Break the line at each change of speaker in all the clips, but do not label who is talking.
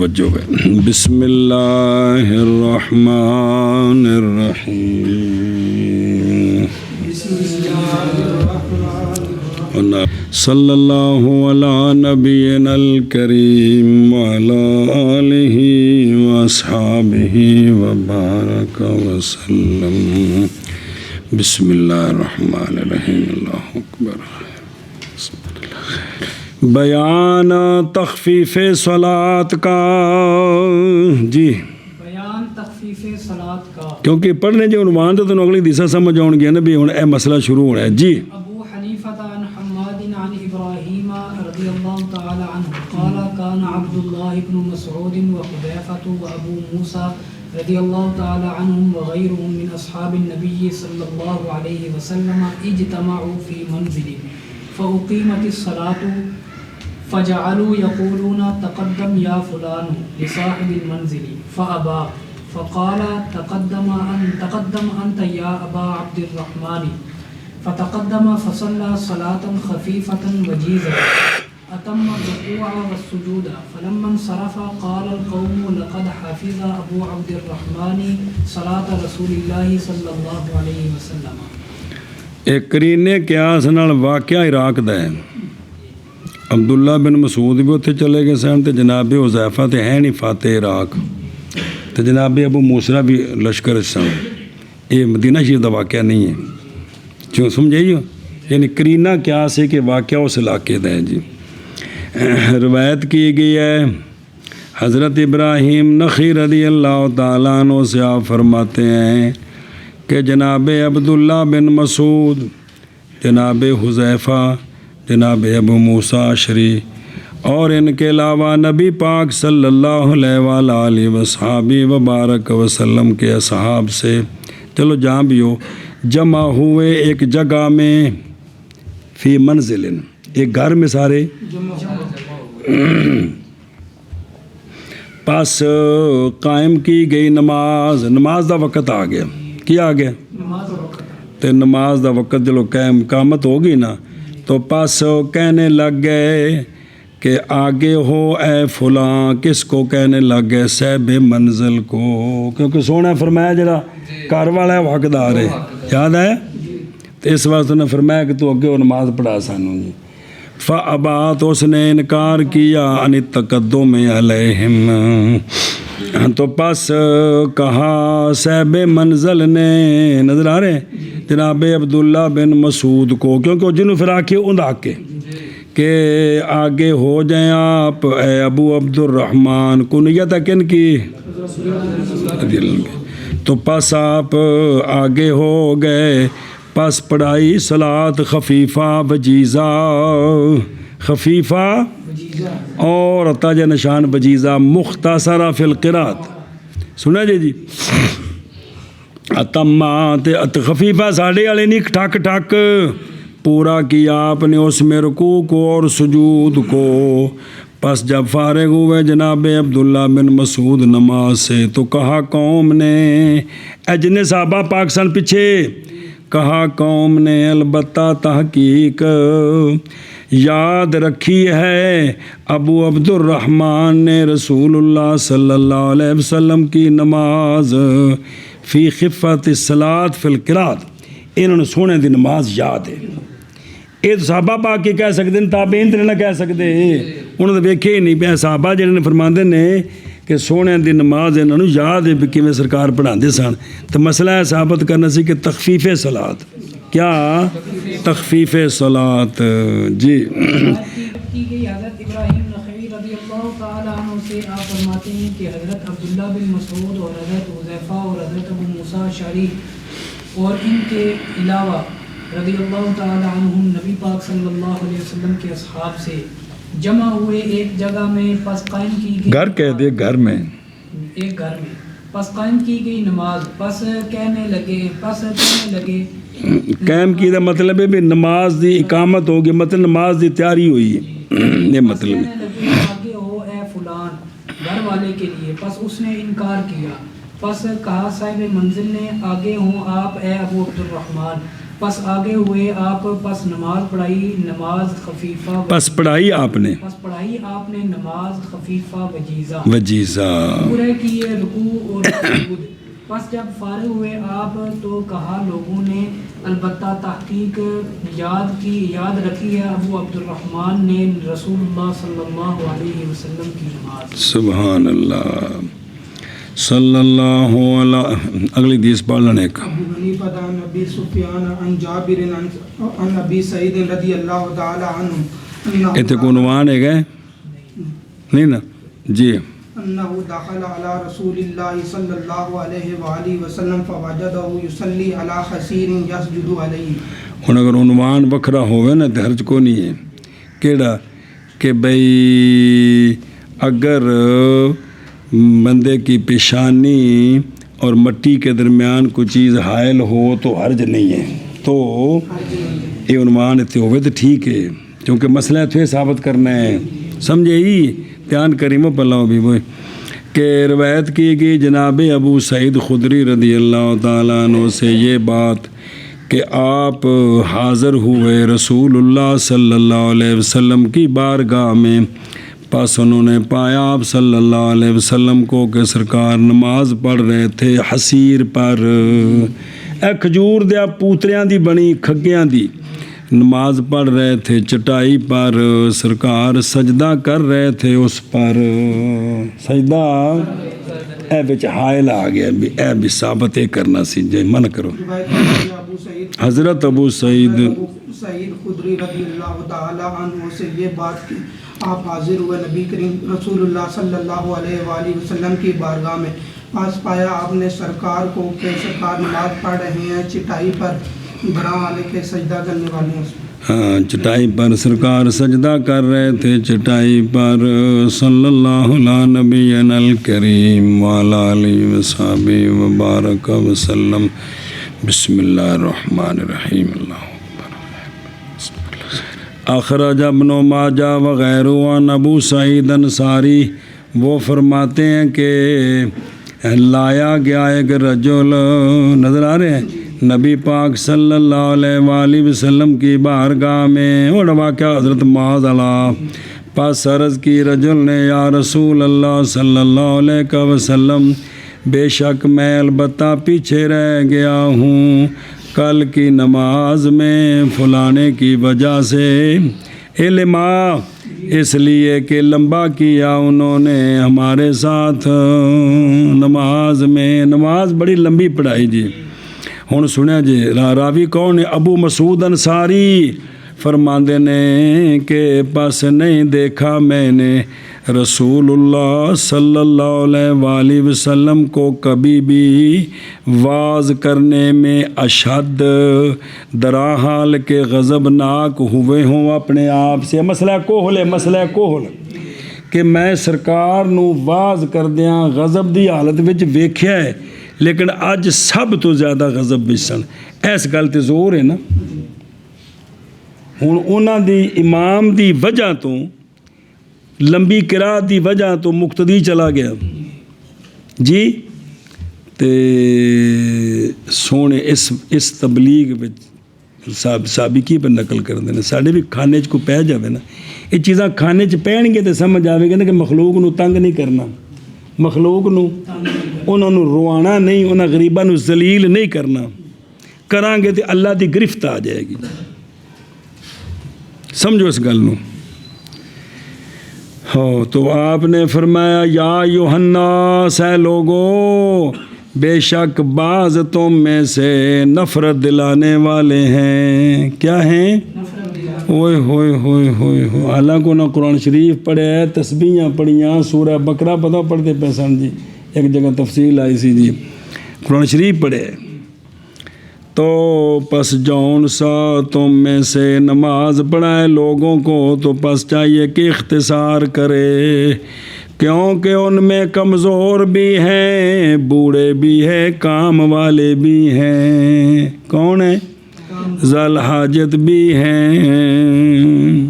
بسم اللہ الرحمن الرحیم صلی اللہ علی نبینا الکریم وعلی آلہ واصحابہ وبارک وسلم بسم اللہ الرحمن الرحیم اللہ اکبر بیان تخفیف صلاۃ کا جی
بیان تخفیف صلاۃ کا
کیونکہ پڑھنے جو عنوان تو تنوں اگلی دیسا سمجھ آن گیا نا بھی ہن اے مسئلہ شروع ہونا ہے جی
ابو حنیفہ عن حماد عن ابراہیم رضی اللہ تعالی عنہ قال كان عبد الله بن مسعود وحذیفة وابو موسى رضی اللہ تعالی عنہم وغیرهم من اصحاب النبی صلی اللہ علیہ وسلم اجتمعوا في منزل فأقیمت الصلاۃ فجعلوا يقولون تقدم يا فلان لصاحب المنزل فأبى فقال تقدم أنت يا أبا عبد الرحمن فتقدم فصلى صلاة خفيفة وجيزة أتم الركوع والسجود فلما انصرف قال القوم لقد حفظ أبو عبد الرحمن صلاة رسول الله صلى الله عليه وسلم.
ایک کرینے قیاس نال واقعہ عراق دا ہے. عبداللہ بن مسعود بھی اتنے چلے گئے سن تے جناب حذیفہ تے ہے نہیں فاتح عراق تے جناب ابو موسیٰ بھی لشکر سن. یہ مدینہ شریف دا واقعہ نہیں ہے کیوں سمجھائیے یعنی کرینہ قیاس ہے کہ واقعہ اس علاقے دا ہے جی. روایت کی گئی ہے حضرت ابراہیم نخعی رضی اللہ تعالیٰ عنہ سے آپ فرماتے ہیں کہ جناب عبداللہ بن مسعود جناب حذیفہ جناب ابو موسیٰ اشعری اور ان کے علاوہ نبی پاک صلی اللہ علیہ وآلہ وصحابہ وبارک وسلم کے اصحاب سے چلو جہاں بھی ہو جمع ہوئے ایک جگہ میں فی منزل ایک گھر میں سارے پاس قائم کی گئی نماز دا وقت آ گیا کیا آ گیا تو نماز دا وقت جلو قامت ہوگی نا تو پاس کہنے لگ گئے کہ آگے ہو اے فلاں کس کو کہنے لگ گئے صاحب منزل کو کیونکہ سونا فرمایا جڑا گھر والا ہے وہ حقدار ہے یاد ہے تو اس واسطے نے فرمایا کہ تو اگے ہو نماز پڑھا سانوں جی. فابا تو اس نے انکار کیا ان التقدم علیہم تو پس کہا صاحب منزل نے نظر آ رہے ہیں جناب عبداللہ بن مسعود کو کیونکہ جنہوں پھر آکے ان آکے کہ آگے ہو جائیں آپ اے ابو عبد الرحمن کنیت کن کی تو پس آپ آگے ہو گئے پس پڑھائی صلاۃ خفیفہ وجیزہ خفیفہ اور تاج نشان وجیزہ مختصرہ فی القرات سنا جی اتمات خفیفہ ساڑھے والے نہیں ٹھک ٹھک پورا کیا آپ نے اس میں رکوع کو اور سجود کو. پس جب فارغ ہوئے جناب عبداللہ بن مسعود نماز سے تو کہا قوم نے اجن صحابہ پاکستان پیچھے کہا قوم نے البتہ تحقیق یاد رکھی ہے ابو عبد الرحمن نے رسول اللہ صلی اللہ علیہ وسلم کی نماز فی خفت الصلاۃ فی القرات انہوں نے سونے دی نماز یاد ہے. یہ تو صحابہ پاک کی کہہ سکتے ہیں تابعین تے نہ کہہ سکتے انہوں نے ویکھے ہی نہیں پیا صحابہ جنہوں نے فرماندے نے کہ سونے دی نماز انہوں نے یاد ہے کہ میں سرکار پڑھاندے سن تو مسئلہ ہے ثابت کرنا سی کہ تخفیف صلاۃ کیا تخفیف صلاۃ جی.
کی گئی حضرت ابراہیم نخعی رضی اللہ تعالی عنہ سے آپ فرماتے ہیں کہ حضرت عبداللہ بن مسعود اور حضرت حذیفہ اور حضرت ابو موسیٰ اشعری اور ان کے علاوہ رضی اللہ تعالی عنہم نبی پاک صلی اللہ علیہ وسلم کے اصحاب سے جمع ہوئے ایک جگہ میں پس قائم کی گئی
گھر کہہ دے گھر میں
ایک گھر میں پس قائم کی گئی نماز پس کہنے لگے
قائم کی دا مطلب ہے بھی نماز دی اقامت ہوگی مطلب نماز دی تیاری ہوئی ہے یہ مطلب ہے
آگے ہو اے فلان گھر والے کے لیے پس اس نے انکار کیا پس کہا صاحب منزل نے آگے ہوں آپ اے ابو عبد الرحمن پس آگے ہوئے آپ، پس نماز پڑھائی نماز خفیفہ،
پس پڑھائی آپ نے
پس پڑھائی آپ نے نماز خفیفہ وجیزہ،
وجیزہ،
پورے کیے رکوع اور سجود۔ پس جب فارغ ہوئے آپ تو کہا لوگوں نے البتہ تحقیق یاد رکھی ہے ابو عبد الرحمن نے رسول اللہ صلی اللہ علیہ وسلم کی نماز۔
سبحان اللہ صلی اللہ علیہ۔ اگلی حدیث پڑھ لینے کا۔
ابو حنیفہ عن ابی سفیان عن جابر عن ابی سعید رضی اللہ تعالی عنہ
اتنے کو عنوان ہے گئے نہیں نا جی؟
انہ دخل علی رسول اللہ صلی اللہ علیہ وآلہ وسلم فوجدہ یصلی علی خصیر یسجد علیہ۔
ہن اگر عنوان وکھرا ہوئے نا تو حرج کو نہیں ہے کیڑا کہ بھئی اگر بندے کی پیشانی اور مٹی کے درمیان کوئی چیز حائل ہو تو حرج نہیں ہے، تو یہ عنوان اتنے ہوئے تو ٹھیک ہے کیونکہ مسئلہ اتنے ثابت کرنا ہے، سمجھے ہی دھیان کریمو پلّاؤ بھی وہ کہ روایت کی گئی جناب ابو سعید خدری رضی اللہ تعالیٰ عنہ سے یہ بات کہ آپ حاضر ہوئے رسول اللہ صلی اللہ علیہ وسلم کی بارگاہ میں، پس انہوں نے پایا آپ صلی اللہ علیہ وسلم کو کہ سرکار نماز پڑھ رہے تھے حسیر پر، اے کھجور دیا پوتریاں دی بنی کھگیاں دی، نماز پڑھ رہے تھے چٹائی پر، سرکار سجدہ کر رہے تھے اس پر، سجدہ اے بچ حائل آ گیا بھی اے بھی ثابت کرنا سی جے من کرو۔
ابو سعید
حضرت ابو سعید
خدری رضی اللہ تعالی عنہ سے یہ بات کی آپ حاضر ہوئے نبی کریم رسول اللہ صلی اللہ علیہ وآلہ وسلم کی بارگاہ میں، پاس پایا آپ نے سرکار کو کہ سرکار نماز پڑھ رہے ہیں چٹائی پر، گھراں والے کے سجدہ کرنے والے ہیں،
ہاں چٹائی پر سرکار سجدہ کر رہے تھے چٹائی پر، صلی اللہ علیہ نبینا الکریم وعلی آلہ وصحبہ وبارک وسلم۔ بسم اللہ الرحمن الرحیم۔ اللہ اخرج ابن ماجہ وغیرہ عن ابو سعید انصاری، وہ فرماتے ہیں کہ لایا گیا ایک رجل، نظر آ رہے ہیں نبی پاک صلی اللہ علیہ وآلہ وسلم کی بارگاہ میں، وہ واقعہ حضرت معاذ اللہ، پس عرض کی رجل نے یا رسول اللہ صلی اللہ علیہ وسلم بے شک میں البتہ پیچھے رہ گیا ہوں کل کی نماز میں فلانے کی وجہ سے، علما اس لیے کہ لمبا کیا انہوں نے ہمارے ساتھ نماز میں، نماز بڑی لمبی پڑھائی جی۔ ہن سنیا جی راوی کون ہے؟ ابو مسعود انصاری فرماندے نے کہ پس نہیں دیکھا میں نے رسول اللہ صلی اللہ علیہ وآلہ وسلم کو کبھی بھی واز کرنے میں اشد درا حال کے غضبناک ہوئے ہوں اپنے آپ سے۔ مسئلہ کوہل ہے، مسئلہ کوہل کہ میں سرکار نو واز کر دیاں غضب دی حالت وچ ویکھیا ہے، لیکن اج سب تو زیادہ غضب وچ سن، اس گل تے زور ہے نا۔ ہن انہاں دی امام دی وجہ تو لمبی قرات دی وجہ تو مقتدی چلا گیا جی، تے سونے اس تبلیغ سابقی پر نقل کر دینا، ساڑھے بھی کھانے کو پہ جاوے نا، یہ چیزاں کھانے پہن گے تو سمجھ آوے گا نا کہ مخلوق نو تنگ نہیں کرنا، مخلوق نو انہوں نے روانا نہیں، انہوں غریباں نو ذلیل نہیں کرنا، کران گے تو اللہ دی گرفت آ جائے گی، سمجھو اس گل نو۔ ہو تو آپ نے فرمایا یا یوحنا اے لوگو، بے شک بعض تم میں سے نفرت دلانے والے ہیں، کیا ہیں؟ ہوئے ہوئے ہوئے ہوئے ہوئے، حالانکہ انہوں نے قرآن شریف پڑھے ہے، تسبیحاں پڑھیاں، سورہ بقرہ پتہ پڑھتے پیسان جی، ایک جگہ تفصیل آئی سی جی، قرآن شریف پڑھے ہے۔ تو پس جون سا تم میں سے نماز پڑھائے لوگوں کو تو پس چاہیے کہ اختصار کرے، کیونکہ ان میں کمزور بھی ہیں، بوڑھے بھی ہیں، کام والے بھی ہیں، کون ہیں؟ ذل حاجت بھی ہیں۔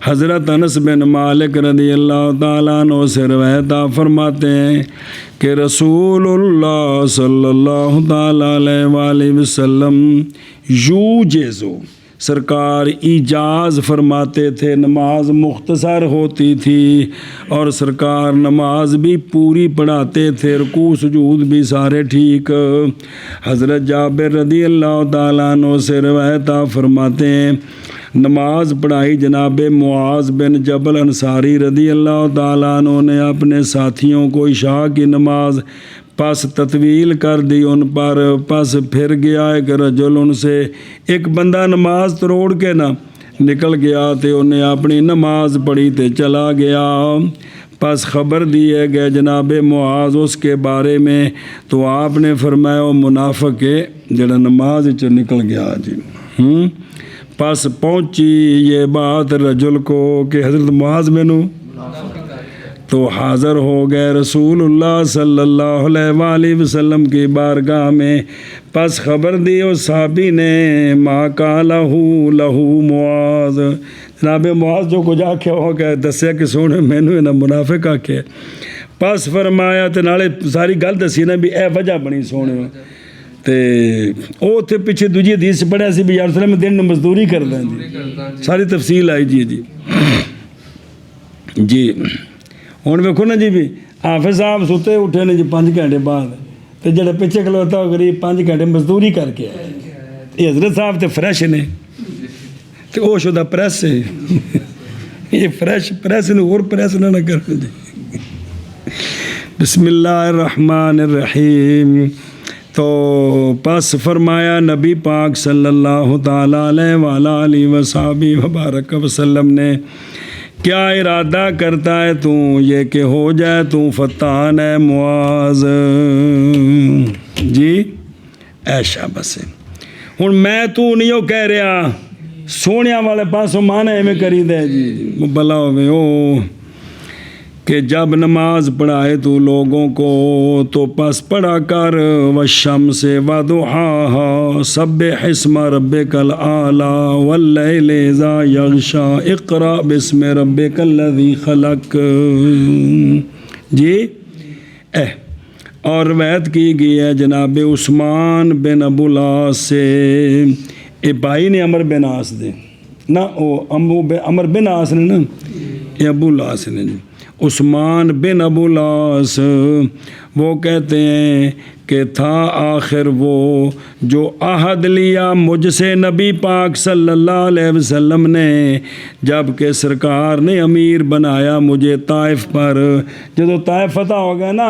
حضرت انس بن مالک رضی اللہ تعالیٰ عنہ سے روایت فرماتے ہیں کہ رسول اللہ صلی اللہ تعالیٰ علیہ وآلہ وسلم یوجزو، سرکار ایجاز فرماتے تھے، نماز مختصر ہوتی تھی اور سرکار نماز بھی پوری پڑھاتے تھے، رکوع سجود بھی سارے ٹھیک۔ حضرت جابر رضی اللہ تعالیٰ عنہ سے روایت فرماتے ہیں نماز پڑھائی جناب معاذ بن جبل انصاری رضی اللہ تعالیٰ عنہ نے اپنے ساتھیوں کو عشاء کی نماز پس تطویل کر دی ان پر، پس پھر گیا ایک رجل ان سے، ایک بندہ نماز توڑ کے نہ نکل گیا تے انہیں اپنی نماز پڑھی تے چلا گیا، پس خبر دیے گئے جناب معاذ اس کے بارے میں، تو آپ نے فرمایا وہ منافق ہے جڑا نماز چ نکل گیا جی۔ پس پہنچی یہ بات رجل کو کہ حضرت معاذ مینوں، تو حاضر ہو گئے رسول اللہ صلی اللہ علیہ وآلہ وسلم کی بارگاہ میں، پس خبر دی اس صحابی نے ما قالہ لہو معاذ، جناب معاذ جو کچھ آکھیا ہو گیا دسیا کہ سونے مینوں نہ منافق آکھیا، پس فرمایا تے نالے ساری گل دسی نا بھی اے وجہ بنی سونے تے او تے پیچھے دوجی حدیث پڑھیا سی بھی یا رسول اللہ دن مزدوری کردا جی، ساری تفصیل آئی جی ہوں ویکو نا جی بھی حافظ صاحب ستے اٹھے نے جی 5 گھنٹے بعد تو جڑا پیچھے کھلوتا ہو غریب 5 گھنٹے مزدوری کر کے آئے، یہ حضرت صاحب تو فریش نے تو وہ شدہ پریس ہے، یہ فریش پریس نے اور پریس نہ کرنا جی۔ بسم اللہ الرحمن الرحیم۔ تو پس فرمایا نبی پاک صلی اللہ تعالیٰ علیہ وآلہ وصحبہ وبارک وسلم نے کیا ارادہ کرتا ہے تو یہ کہ ہو جائے تو فتان ہے معاذ جی، ایشا بس ہوں میں تو نہیں وہ کہہ رہا سونیا والے پاسوں مانا میں کری دے جی بلا ہوئے او کہ جب نماز پڑھائے تو لوگوں کو تو پس پڑھا کر والشمس وضحاها سبح اسم ربک الاعلی واللیل اذا یغشی اقرأ باسم ربک الذی خلق جی۔ اور روایت کی گئی ہے جناب عثمان بن ابو العاص سے، اے بھائی نے عمر بن عاص دے نا، عمر بن عاص نے نا، یہ ابو العاص نے جی، عثمان بن ابو العاص وہ کہتے ہیں کہ تھا آخر وہ جو عہد لیا مجھ سے نبی پاک صلی اللہ علیہ وسلم نے جب کہ سرکار نے امیر بنایا مجھے طائف پر، جدو طائف فتح ہو گیا نا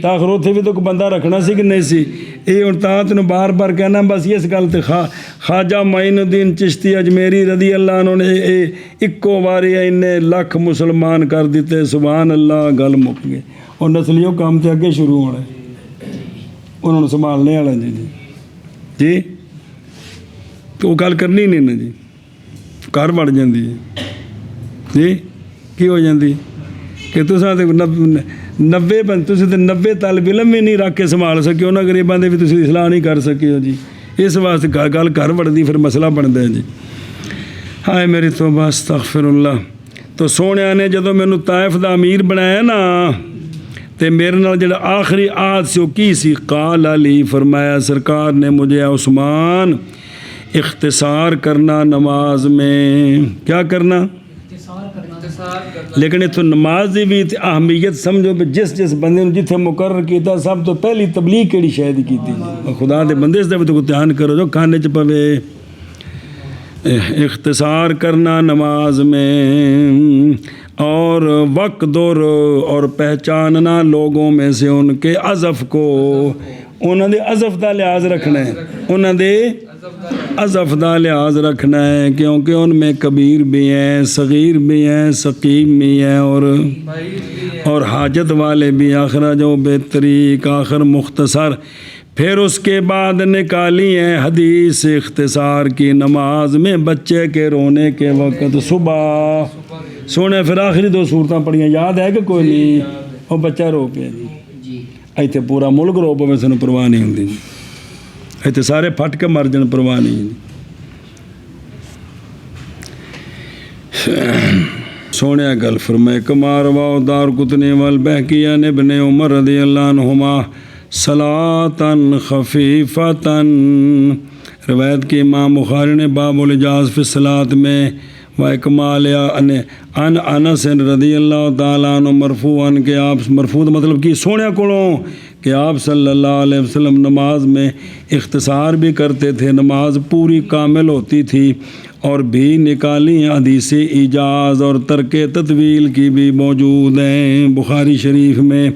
تو آخر اتنے بھی تو کوئی بندہ رکھنا سی کہ نہیں سی، یہ ہوں تا تینوں بار بار کہنا بس اس گل تے خواجہ معین الدین چشتی اجمیری رضی اللہ عنہ نے اکو واری انہیں لاکھ مسلمان کر دیتے، سبحان اللہ، گل مک گئے اور نسلیوں کام تے اگے شروع ہونا ہے انہوں نے سنبھالنے والا جی جی تو وہ گل کرنی نہیں نا جی، گھر بڑھ جاندی ہے جی، کی ہو جاندی کہ تساں تے 90 طالب علم بھی نہیں رکھ کے سنبھال سکے، انہاں غریباں دے بھی تسی اصلاح نہیں کر سکے ہو جی، اس واسطے گل گھر بڑھدی پھر مسئلہ بنتا ہے جی۔ ہائے میری توبہ استغفر اللہ۔ تو سونے نے جدو مینوں طائف دا امیر بنایا نا تے میرے نال جڑا آخری عہد سی وہ کی سی، قال علی فرمایا سرکار نے مجھے عثمان اختصار کرنا نماز میں، کیا کرنا؟ لیکن اتو نماز دی بھی اہمیت سمجھو بھی جس بندے نے جتھے مقرر کیتا سب تو پہلی تبلیغ کیڑی شاید کی تھی، خدا دے بندے اس دے بھی تو دھیان کرو جو کھانے چ پوے، اختصار کرنا نماز میں اور وقت دور اور پہچاننا لوگوں میں سے ان کے عزف کو، انہوں نے عزف دا لحاظ رکھنا ہے، انہوں نے عزف دا لحاظ رکھنا ہے کیونکہ ان میں کبیر بھی ہیں، صغیر بھی ہیں، سقیم بھی ہیں اور حاجت والے بھی، آخر جو بہتریک آخر مختصر۔ پھر اس کے بعد نکالی ہیں حدیث اختصار کی نماز میں بچے کے رونے کے وقت صبح سونے، پھر آخری 2 صورتیں پڑھیاں یاد ہے کہ کوئی نہیں؟ وہ بچہ رو پیا جی، ایتھے پورا ملک رو پوے سانوں پرواہ نہیں ہوندی، ایتھے سارے پھٹ کے مر جان پرواہ نہیں۔ سونے گل فرمائے کما رواہ دارقطنی والبہقی عن ابن عمر رضی اللہ عنہما صلاۃً خفیفۃً روایت کی امام بخاری نے باب الاجاز فی الصلاۃ میں و اکمال ان انس رضی اللہ تعالیٰ عنہ مرفوعاً کہ آپ مرفوع مطلب کہ سونے کولوں کہ آپ صلی اللہ علیہ وسلم نماز میں اختصار بھی کرتے تھے، نماز پوری کامل ہوتی تھی، اور بھی نکالی حدیث ایجاز اور ترک تطویل کی بھی موجود ہیں بخاری شریف میں۔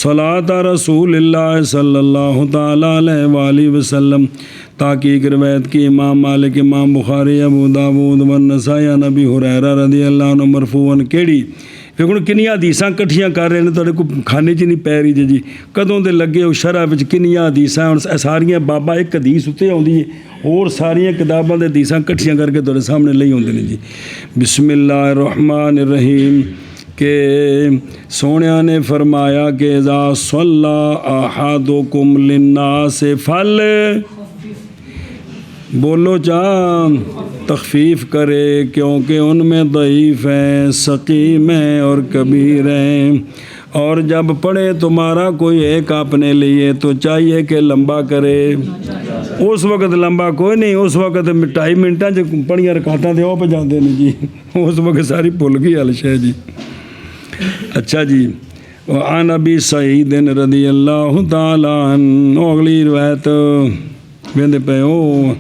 صلاۃ رسول اللہ صلی اللہ تعالیٰ علیہ وآلہ وسلم تحقیق روایت کی امام مالک، امام بخاری، ابو داود والنسائی عن ابی ہریرہ رضی اللہ عنہ مرفوعاً کیڑی ویکھو کنیاں حدیثاں کٹھیاں کر رہے ہیں تواڈے کو کھانے 'چ نہیں پی رہی جی کدوں دے لگے ہو شرح وچ کنیاں حدیثاں ہن ساریاں بابا ایک حدیث اتتے آؤندی ہے اور ساریاں کتاباں دے حدیثاں کٹھیاں کر کے تواڈے سامنے لئی ہوندے نے جی۔ بسم اللہ الرحمن الرحیم کہ سونیا نے فرمایا کہ اذا صلی احدکم للناس فل بولو چاہ تخفیف کرے کیونکہ ان میں ضعیف ہیں، سقیم ہیں اور کبیر ہیں، اور جب پڑھے تمہارا کوئی ایک اپنے لیے تو چاہیے کہ لمبا کرے۔ اس وقت لمبا کوئی نہیں، اس وقت 2.5 منٹاں پڑھیاں رکعتاں تے وہ پہ جاندے نے جی، اس وقت ساری بھول گئی حل شے جی۔ اچھا جی، وعن ابی سعید رضی اللہ تعالیٰ عنہ اگلی روایت ویندے پے او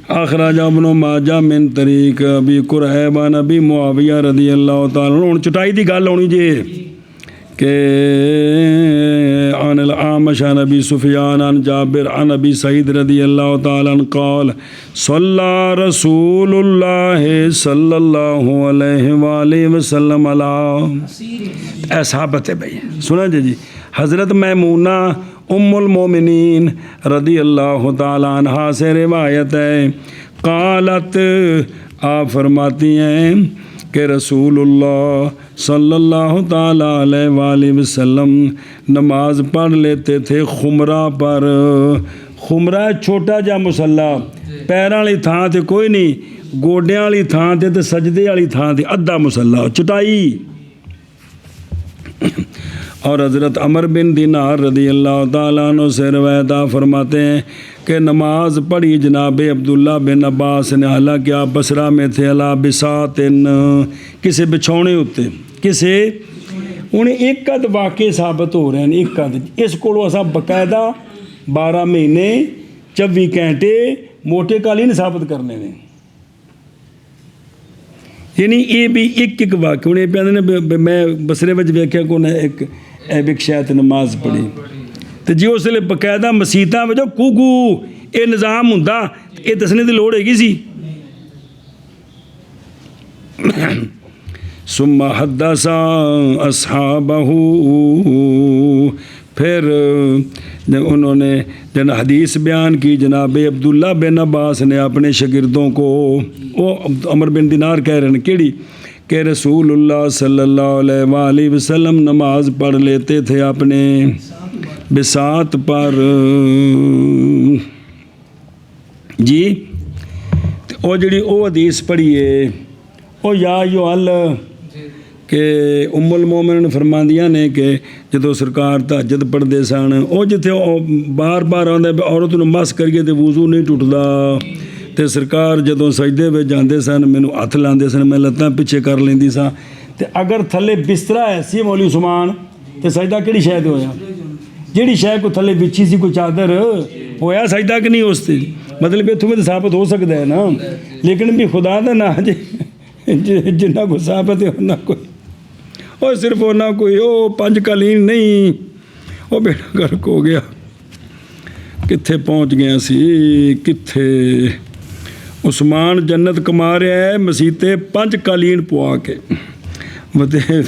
اخرج ابن ماجہ من طریق ابی قریب عن ابی معاویہ رضی اللہ تعالیٰ عنہ۔ چٹائی دی گل ہونی جی کہ عن الاعمش عن ابی سفیان عن جابر عن ابی سعید رضی اللہ تعالیٰ عنہ قال صلی رسول اللہ صلی اللہ علیہ وآلہ وسلم علی صحابت ہے بھائی سنا جی حضرت میمونہ ام المومنین رضی اللہ تعالیٰ عنہ سے روایت ہے، قالت آپ فرماتی ہیں کہ رسول اللہ صلی اللہ تعالیٰ علیہ وآلہ وسلم نماز پڑھ لیتے تھے خمرہ پر۔ خمرہ چھوٹا جا مصلا، پیراں والی تھاں تے کوئی نہیں، گوڈیاں والی تھاں تے سجدے والی تھاں تے ادھا مصلا چٹائی۔ اور حضرت عمر بن دینار رضی اللہ تعالیٰ عنہ سے روایت فرماتے ہیں کہ نماز پڑھی جناب عبداللہ بن عباس نے، حالانکہ آپ بصرہ میں تھے، علی بساط کسے بچھونے ہوتے کسے انہیں ایک قد واقع ثابت ہو رہے ہیں، ایک قد اس کو اساں باقاعدہ 12 مہینے 24 گھنٹے موٹے قالین ثابت کرنے نے، یعنی یہ بھی ایک ایک واقع انہیں پہ میں بصرے وچ ویکھیا کو ایک شاید نماز پڑھی تو جی اس لیے باقاعدہ مسیتاں وچ کو یہ نظام ہوندا یہ دسنے دی لوڑ ہے سی۔ ثم حدث اصحابہ پھر انہوں نے جن حدیث بیان کی جناب عبداللہ بن عباس نے اپنے شاگردوں کو، وہ عمر بن دینار کہہ رہے ہیں کیڑی کہ رسول اللہ صلی اللہ علیہ وآلہ وسلم نماز پڑھ لیتے تھے اپنے بساط پر جی۔ وہ جڑی وہ حدیث پڑھیے وہ یا کہ ام المومنین فرماندیاں نے کہ جدو سرکار تہجد پڑھتے سن وہ جتھے بار بار آدھے عورت نو مس کریے تو وضو نہیں ٹوٹدا، تے سرکار جدوں سجدے وچ جاندے سن مینوں ہاتھ لاندے سن، میں لتاں پیچھے کر لیندی سا، تے اگر تھلے بسترا ہے سی مولوی عثمان تے سجدہ کہڑی شے تے ہویا، جہڑی شے کو تھلے بچھی سی کوئی چادر ہویا سجدہ کہ نہیں اس تے، مطلب اتوں میں ثابت ہو سکتا ہے نا، لیکن بھی خدا دا نا جنہ کو ثابت ہے انہاں کوئی اور صرف انہاں کوئی وہ 5 قالین نہیں، وہ بیٹا گرک ہو گیا، کتھے پہنچ گیا سی کتھے۔ عثمان جنت کما رہا ہے مسیتے 5 قالین پوا کے،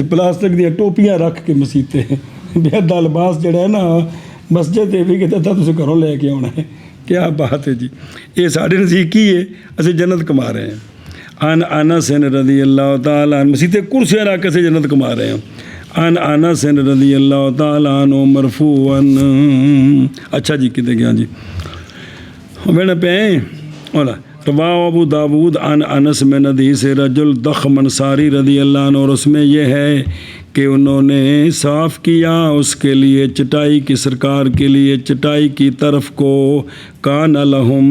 پلاسٹک دیا ٹوپیاں رکھ کے مسیتے بے ادھا لباس جڑا ہے نا مسجد بھی کہتا تھا تُسے گھروں لے کے آنا ہے، کیا بات ہے جی، یہ ساڑھے نزدیکی ہے اسی جنت کما رہے ہیں۔ ان انس رضی اللہ تعالیٰ عنہ مسیتے کرسیاں رکھ کے سے جنت کما رہے ہیں۔ ان انس رضی اللہ تعالیٰ عنہ مرفوعاً، اچھا جی کتے گیا جی بیٹھے پہ اولا رواہ ابو داود ان انس میں حدیث رجل ضخم انصاری رضی اللہ عنہ، اور اس میں یہ ہے کہ انہوں نے صاف کیا اس کے لیے چٹائی کی، سرکار کے لیے چٹائی کی طرف کو، کان لہم،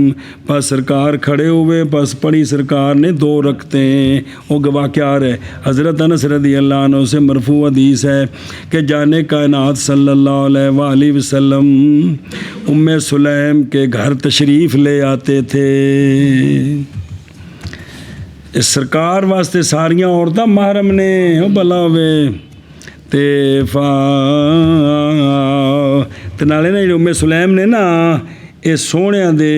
پس سرکار کھڑے ہوئے، پس پڑھی سرکار نے 2 رکعتیں۔ وہ گواہ کیا ہے حضرت انس رضی اللہ عنہ سے مرفوع حدیث ہے کہ جانے کائنات صلی اللہ علیہ وآلہ وسلم ام سلیم کے گھر تشریف لے آتے تھے۔ اس سرکار واسطے ساریاں عورتاں محرم نے، وہ بلا ہوئے تے نالے نا ام سلیم نے نا یہ سوہنیاں دے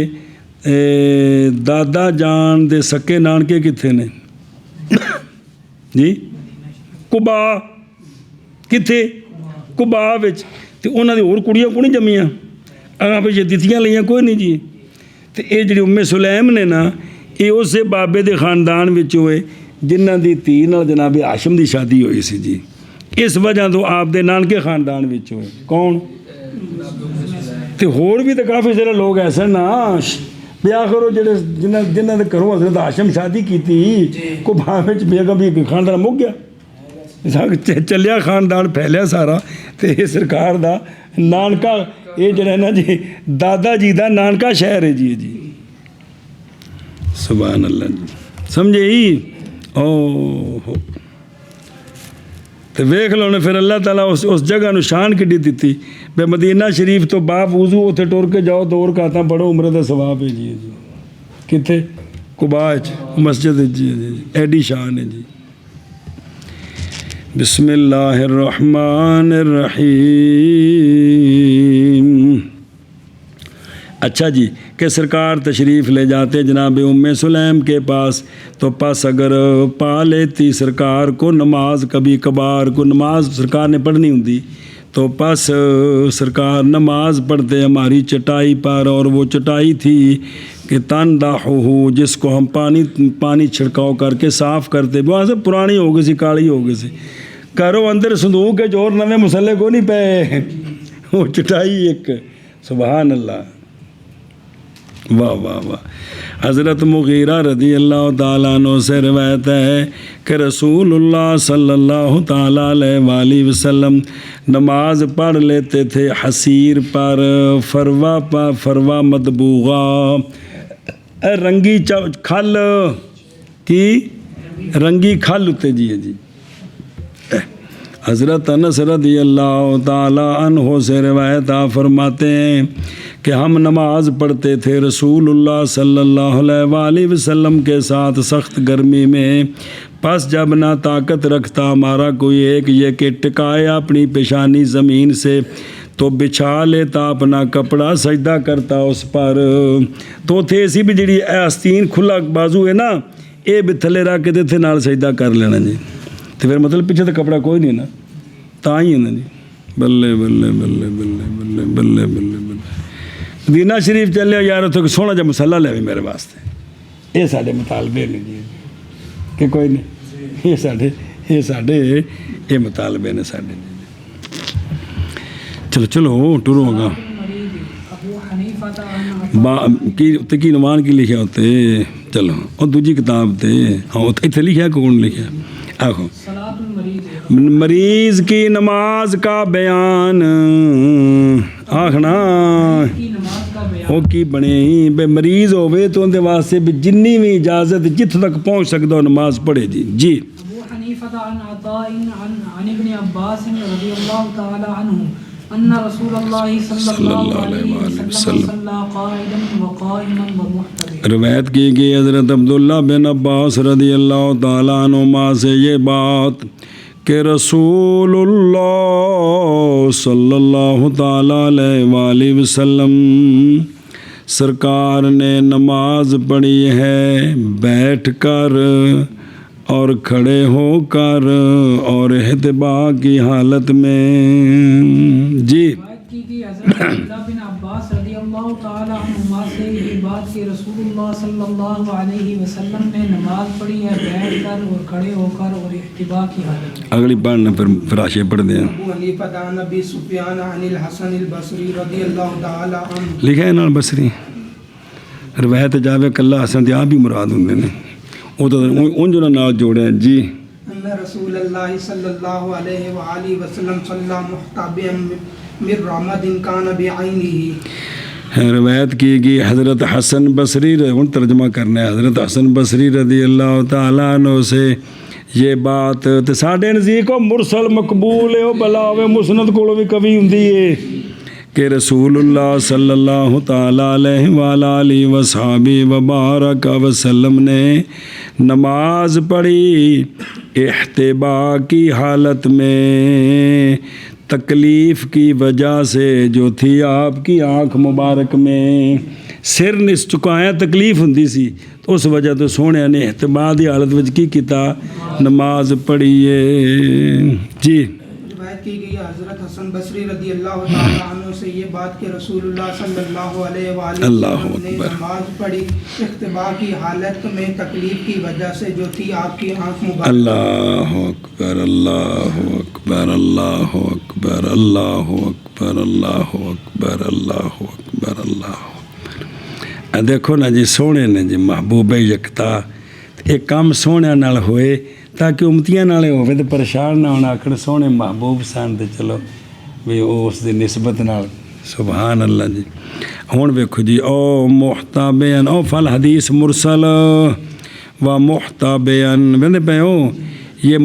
دادا جان دے سکے نانکے کتنے نے جی؟ قبا، کتنے؟ قبا وچ، تے انہاں دی ہور کڑیاں کو نہیں جمیاں، اگاں پیچھے دتیاں لئیاں کوئی نہیں جی۔ تے اے جڑی ام سلیم نے نا یہ اسے بابے دے خاندان وچ ہوئے جنہاں دی دھی نال جناب ہاشم دی شادی ہوئی سی جی، اس وجہ تو آپ دے نانکے خاندان وچ ہوئے۔ کون؟ تے ہور بھی تو کافی سارے لوگ ایسے نا بیاہ کرو جڑے جنہاں دے گھروں حضرت ہاشم شادی کیتی کو باہ وچ بیگم بھی خاندان مک گیا، چلیا خاندان پھیلیا سارا، تے یہ سرکار دا نانکا یہ جڑا ہے نا جی دادا جی دا نانکا شہر ہے جی۔ جی سبحان اللہ جی، سمجھے ہی؟ او تو ویکھ لو نے پھر اللہ تعالیٰ اس جگہ نو شان کڈی دیتی بے مدینہ شریف تو باپ وضو اتنے ٹور کے جاؤ 2 رکعتاں پڑھو عمرے دا ثواب ہے جی۔ جی کتنے؟ قباء مسجد جی، ایڈی شان ہے جی۔ بسم اللہ الرحمن الرحیم۔ اچھا جی کہ سرکار تشریف لے جاتے جناب ام سلیم کے پاس، تو پس اگر پا لیتی سرکار کو نماز، کبھی کبھار کو نماز سرکار نے پڑھنی ہوتی تو پس سرکار نماز پڑھتے ہماری چٹائی پر، اور وہ چٹائی تھی کہ تندہو، جس کو ہم پانی چھڑکاؤ کر کے صاف کرتے، وہاں سے پرانی ہو گئی سی، کالی ہو گئی سی، کرو اندر صندوق کے جوڑ نوے مسلے کو نہیں پے، وہ چٹائی ایک، سبحان اللہ، واہ واہ واہ۔ حضرت مغیرہ رضی اللہ تعالیٰ عنہ سے روایت ہے کہ رسول اللہ صلی اللہ تعالیٰ علیہ وآلہ وسلم نماز پڑھ لیتے تھے حسیر پر، فروا مدبوغہ، رنگی کھل کی رنگی کھل ہوتے جی۔ جی حضرت انس رضی اللہ تعالیٰ عنہ سے روایت فرماتے ہیں کہ ہم نماز پڑھتے تھے رسول اللہ صلی اللہ علیہ وآلہ وسلم کے ساتھ سخت گرمی میں، پس جب نہ طاقت رکھتا ہمارا کوئی ایک یہ کہ ٹکائے اپنی پیشانی زمین سے تو بچھا لیتا اپنا کپڑا، سجدہ کرتا اس پر، تو تھے اسی بھی جڑی آستین کھلا بازو ہے نا یہ بھی تھلے رکھ کے تھے نال سجدہ کر لینا جی، تو پھر مطلب پیچھے تو کپڑا کوئی نہیں نا، تا ہی ہے نا جی۔ بلے بلے بلے بلے بلے بلے بلے بلے مدینہ شریف چلے یار اتنے سونا جا مسلح لے بھی میرے واسطے، یہ سارے مطالبے نے جی کہ کوئی نہیں، یہ مطالبے نے سارے۔ چلو چلو ٹرو ہوگا کی نمان کی لکھا ہوتے، چلو اور دوجی کتاب تے ہاں اتنے لکھا کون لکھا آخو مریض کی نماز کا بیان آخنا وہ کی بنے بے مریض ہوئے تو ان دے واسطے بھی جنی بھی اجازت جت تک پہنچ سکتا ہو نماز پڑھے جی۔ جی
ابو حنیفہ عن عطاء عن ابن عباس رضی اللہ تعالی عنہ ان رسول اللہ صلی اللہ علیہ وسلم صلی قائدا وقائما ومحتبا۔
روایت کی گئی حضرت عبداللہ بن عباس رضی اللہ تعالیٰ عنہما سے یہ بات کہ رسول اللہ صلی اللہ تعالیٰ علیہ وآلہ وسلم سرکار نے نماز پڑھی ہے بیٹھ کر اور کھڑے ہو کر اور احتبا کی حالت میں۔ جی
روایت کی گئی حضرت عبداللہ بن عباس رضی اللہ تعالی عنہما سے یہ بات کہ رسول اللہ صلی اللہ علیہ وسلم نے نماز پڑھی ہے بیٹھ کر اور کھڑے ہو کر اور احتبا کی حالت میں۔
اگلی پڑھنا پھر فراشے پڑھ دیں۔
ابو حنیفہ عن ابی سفیان عن الحسن البصری رضی اللہ تعالی عنہ،
لکھا ہے نال بصری روایت جاوے کلہ حسن دی آپ بھی مراد ہوں نے وہ تو ان جو نال جوڑے ہیں۔ جی
أن رسول الله صلى الله عليه وآله وسلم صلى محتبئا من رمد كان بعينه۔
روایت کی گئی حضرت حسن بصری ترجمہ کرنا ہے حضرت حسن بصری رضی اللہ تعالیٰ عنہ سے یہ بات تے ساڈے نزدیک مرسل مقبول ہے بلا ہوے مسند کولوں بھی کبھی ہوندی ہے کہ رسول اللہ صلی اللہ تعالیٰ علیہ وآلہ وصحبہ وبارک وسلم نے نماز پڑھی احتباء کی حالت میں تکلیف کی وجہ سے جو تھی آپ کی آنکھ مبارک میں سر نس چکایا تکلیف ہوندی سی تو اس وجہ تو سونے نے احتباء دی حالت وچ کی کیتا نماز پڑھی ہے جی۔
روایت کی گئی حضرت حسن بصری رضی اللہ تعالیٰ عنہ سے یہ بات کہ رسول اللہ صلی اللہ علیہ وآلہ وسلم نے نماز پڑھی احتباء کی حالت میں تکلیف کی وجہ سے جو تھی آپ کی آنکھ مبارک۔
اللہ اکبر اللہ اکبر اللہ اکبر اللہ اکبر اللہ اکبر اللہ اکبر اللہ اکبر۔ دیکھو نا جی سونے نے جی محبوب یکتا ایک کام سونے نال ہوئے تاکہ امتیاں نالے ہوئے تو پریشان نہ ہونا آکڑ سونے محبوب سان تے چلو بھی اس دی نسبت نال سبحان اللہ جی۔ ہون ویکھو جی او محتابین او فل حدیث مرسل و محتابین ویندے پے ہو یہ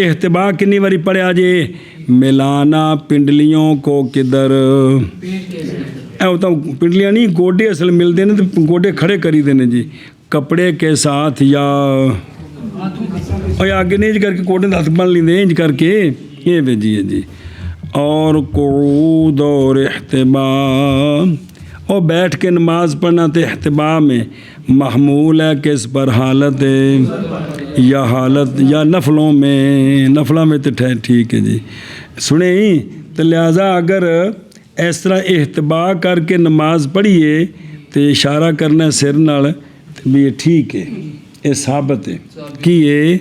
احتباء کنی واری پڑھیا جی ملانا پنڈلیوں کو کدھر اے ہوتا پنڈلیاں نہیں گوڈے اصل ملتے ہیں تو گوڈے کھڑے کری دینے جی کپڑے کے ساتھ یا آگے نہیں کر کے کوٹے ہاتھ بن لیندے انج کر کے یہ بھیجیے جی۔ اور قعود اور احتباء اور بیٹھ کے نماز پڑھنا تو احتباء میں محمول ہے کہ اس پر حالت یا نفلوں میں تو ٹھیک ہے جی۔ سنیں تو لہٰذا اگر اس طرح احتباء کر کے نماز پڑھیے تو اشارہ کرنا سر نال تو بھی یہ ٹھیک ہے یہ ثابت ہے کہ یہ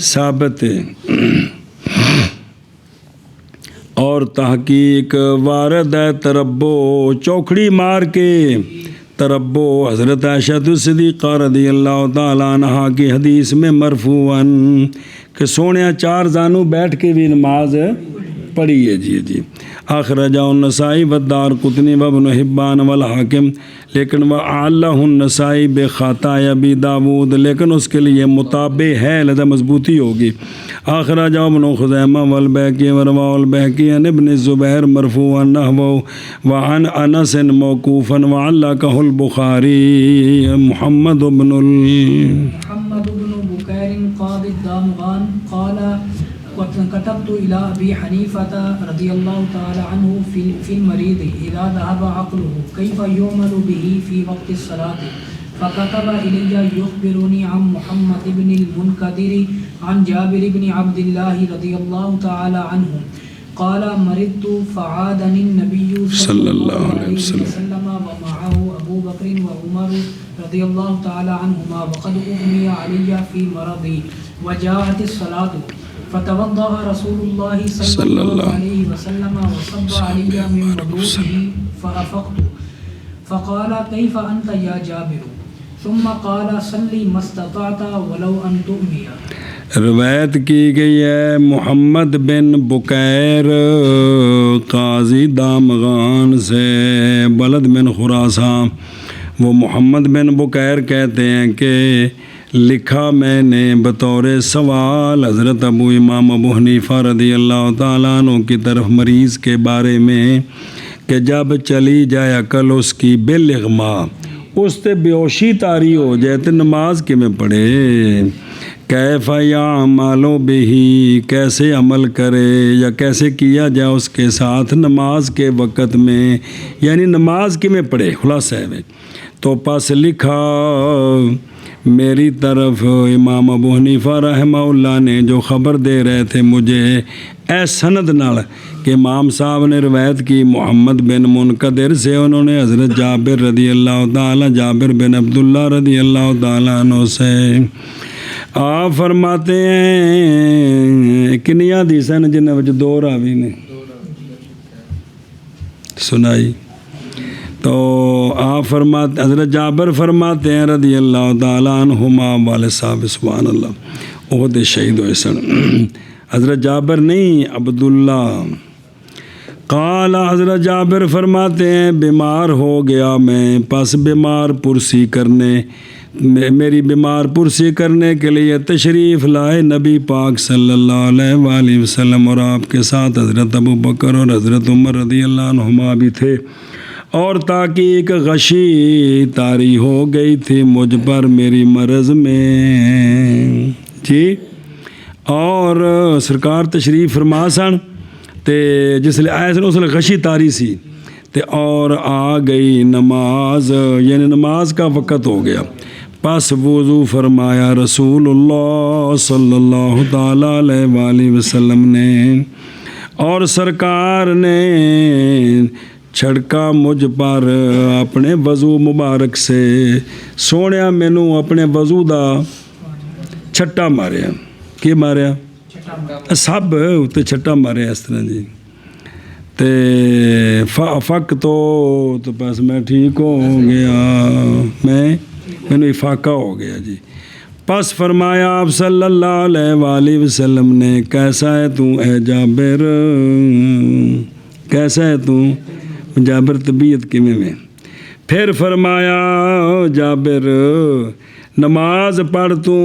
ثابت ہے۔ اور تحقیق وارد ہے تربو چوکھڑی مار کے تربو حضرت عائشہ صدیقہ رضی اللہ تعالیٰ عنہا کی حدیث میں مرفوعاً کہ سونے چار زانو بیٹھ کے بھی نماز پڑھی ہے جی۔ اخرجہ النسائی والدار قطنی وابن حبان والحاکم لیکن وعلہ النسائی بخطا ابی داود لیکن اس کے لیے مطابع ہے لذا مضبوطی ہوگی۔ اخرجہ ابن خزیمہ والبیہقی ورواه البیہقی عن ابن الزبیر مرفوعا نحوه وعن انس موقوفا وعلقہ البخاری۔ محمد بن
بكير قاضي الدامغان قال كتبت إلى أبي حنيفة رضي الله تعالى عنه في المريض إذا ذهب عقله كيف يعمل به في وقت الصلاة فكتب إلي يخبرني عن محمد بن المنكدر عن جابر بن عبد الله رضي الله تعالى عنه قال مرضت فعادني النبي صلى الله عليه وسلم ومعه أبو بكر وعمر رضي الله تعالى عنهما وقد أغمي علي في مرضي وجاءت الصلاة فتوضأ رسول الله صلى الله عليه وسلم وصب علي من وضوئه فأفقت فقال كيف أنت يا جابر ثم قال صلي ما استطعت ولو أن تؤمي۔
روایت کی گئی ہے محمد بن بکیر قاضی دامغان سے بلد بن خراسان وہ محمد بن بکیر کہتے ہیں کہ لکھا میں نے بطور سوال حضرت امام ابو حنیفہ رضی اللہ تعالیٰ عنہ کی طرف مریض کے بارے میں کہ جب چلی جائے عقل اس کی بالاغما اس سے بیہوشی طاری ہو جائے تو نماز کے میں پڑھے کیف یعمل بہ کیسے عمل کرے یا کیسے کیا جائے اس کے ساتھ نماز کے وقت میں یعنی نماز کے میں پڑھے خلاصہ ہے تو پس لکھا میری طرف امام ابو حنیفہ رحمہ اللہ نے جو خبر دے رہے تھے مجھے اے سند نال کہ امام صاحب نے روایت کی محمد بن منقدر سے انہوں نے حضرت جابر رضی اللہ تعالیٰ جابر بن عبداللہ رضی اللہ تعالیٰ عنہ سے آپ فرماتے ہیں کنیا حدیثاں جنہیں وچ دو راوی نے سنائی تو آپ فرماتے حضرت جابر فرماتے ہیں رضی اللہ تعالیٰ عنہما والے صاحب سبحان اللہ وہ دے شہید ہوئے سن. حضرت جابر نہیں عبداللہ. قال حضرت جابر فرماتے ہیں بیمار ہو گیا میں، پس بیمار پرسی کرنے میری بیمار پرسی کرنے کے لیے تشریف لائے نبی پاک صلی اللہ علیہ وآلہ وسلم، اور آپ کے ساتھ حضرت ابو بکر اور حضرت عمر رضی اللہ عنہما بھی تھے. اور تاکہ ایک غشی طاری ہو گئی تھی مجھ پر میری مرض میں جی. اور سرکار تشریف فرما سن تے جس لئے آئے سن اس لئے غشی طاری سی تے اور آ گئی نماز، یعنی نماز کا وقت ہو گیا. پس وضو فرمایا رسول اللہ صلی اللہ تعالیٰ علیہ وآلہ وسلم نے، اور سرکار نے چھڑکا مجھ پر اپنے وضو مبارک سے. سونیا مینوں اپنے وضو دا چھٹا ماریا. کی ماریا؟ سب اتنے چھٹا ماریا اس طرح جی. تے فق تو بس میں ٹھیک ہو گیا، مینوں افاقہ ہو گیا جی. پس فرمایا آپ صلی اللہ علیہ وآلہ وسلم نے کیسا ہے تو اے جابر، کیسا ہے تو جابر، طبیعت کیویں میں؟ پھر فرمایا جابر نماز پڑھ تو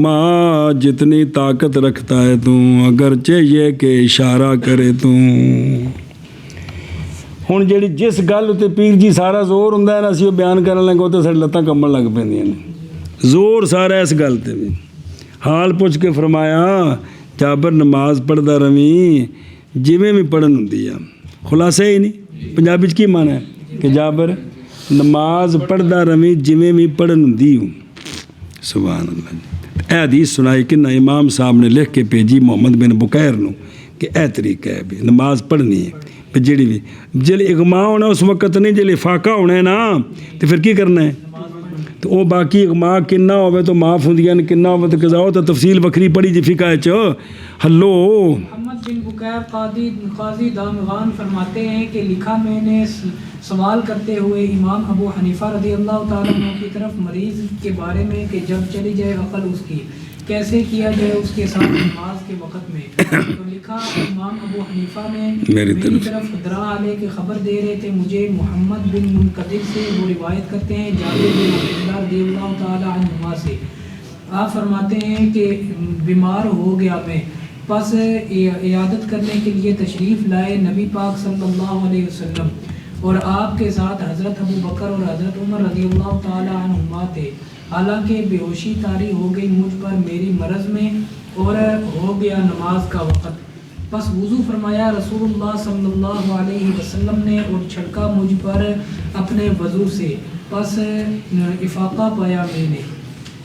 ماں جتنی طاقت رکھتا ہے تو، اگرچہ یہ کہ اشارہ کرے تو. ہن جیڑی جس گل تے پیر جی سارا زور ہوندا ہے نا اسی بیان کرن لگے تے ساڈی لتاں کمبن لگ پیندیاں نے. زور سارا اس گل تے بھی. حال پوچھ کے فرمایا جابر نماز پڑھدا رویں جویں بھی پڑھن ہوندی ہے. خلاصہ ہی نہیں پنجابی کی معنی ہے کہ جابر نماز پڑھدا رویں جویں بھی پڑھن ہوندی ہوں. سبحان اللہ. اے حدیث سنائی کہ نہ امام صاحب نے لکھ کے بھیجی محمد بن بکیر نو کہ اے طریقہ ہے بھی نماز پڑھنی ہے. جیڑی بھی جل اغما ہونا اس وقت نہیں، جل افاقہ ہونا ہے نا تو پھر کی کرنا ہے. تو وہ باقی اغما کنا ہوئے تو معاف ہوندیاں کنا ہوئے تو قضا ہو تو تفصیل وکری پڑھی جی فقہ ہلو.
محمد بن بکیر قاضی دامغان فرماتے ہیں کہ لکھا میں نے سوال کرتے ہوئے امام ابو حنیفہ رضی اللہ تعالیٰ عنہ کی طرف مریض کے بارے میں کہ جب چلی جائے عقل اس کی کیسے کیا جائے اس کے ساتھ نماز کے وقت میں. تو لکھا امام ابو حنیفہ نے میری طرف درا علیہ کی خبر دے رہے تھے مجھے. محمد بن منقدر سے وہ روایت کرتے ہیں جابر بن عبداللہ رضی اللہ تعالیٰ عنہما سے. آپ فرماتے ہیں کہ بیمار ہو گیا میں، پس عیادت کرنے کے لیے تشریف لائے نبی پاک صلی اللہ علیہ وسلم، اور آپ کے ساتھ حضرت ابو بکر اور حضرت عمر رضی اللہ تعالیٰ عنہما تھے. حالانکہ بے ہوشی طاری ہو گئی مجھ پر میری مرض میں، اور ہو گیا نماز کا وقت. پس وضو فرمایا رسول اللہ صلی اللہ علیہ وسلم نے اور چھڑکا مجھ پر اپنے وضو سے. پس افاقہ پایا میں نے.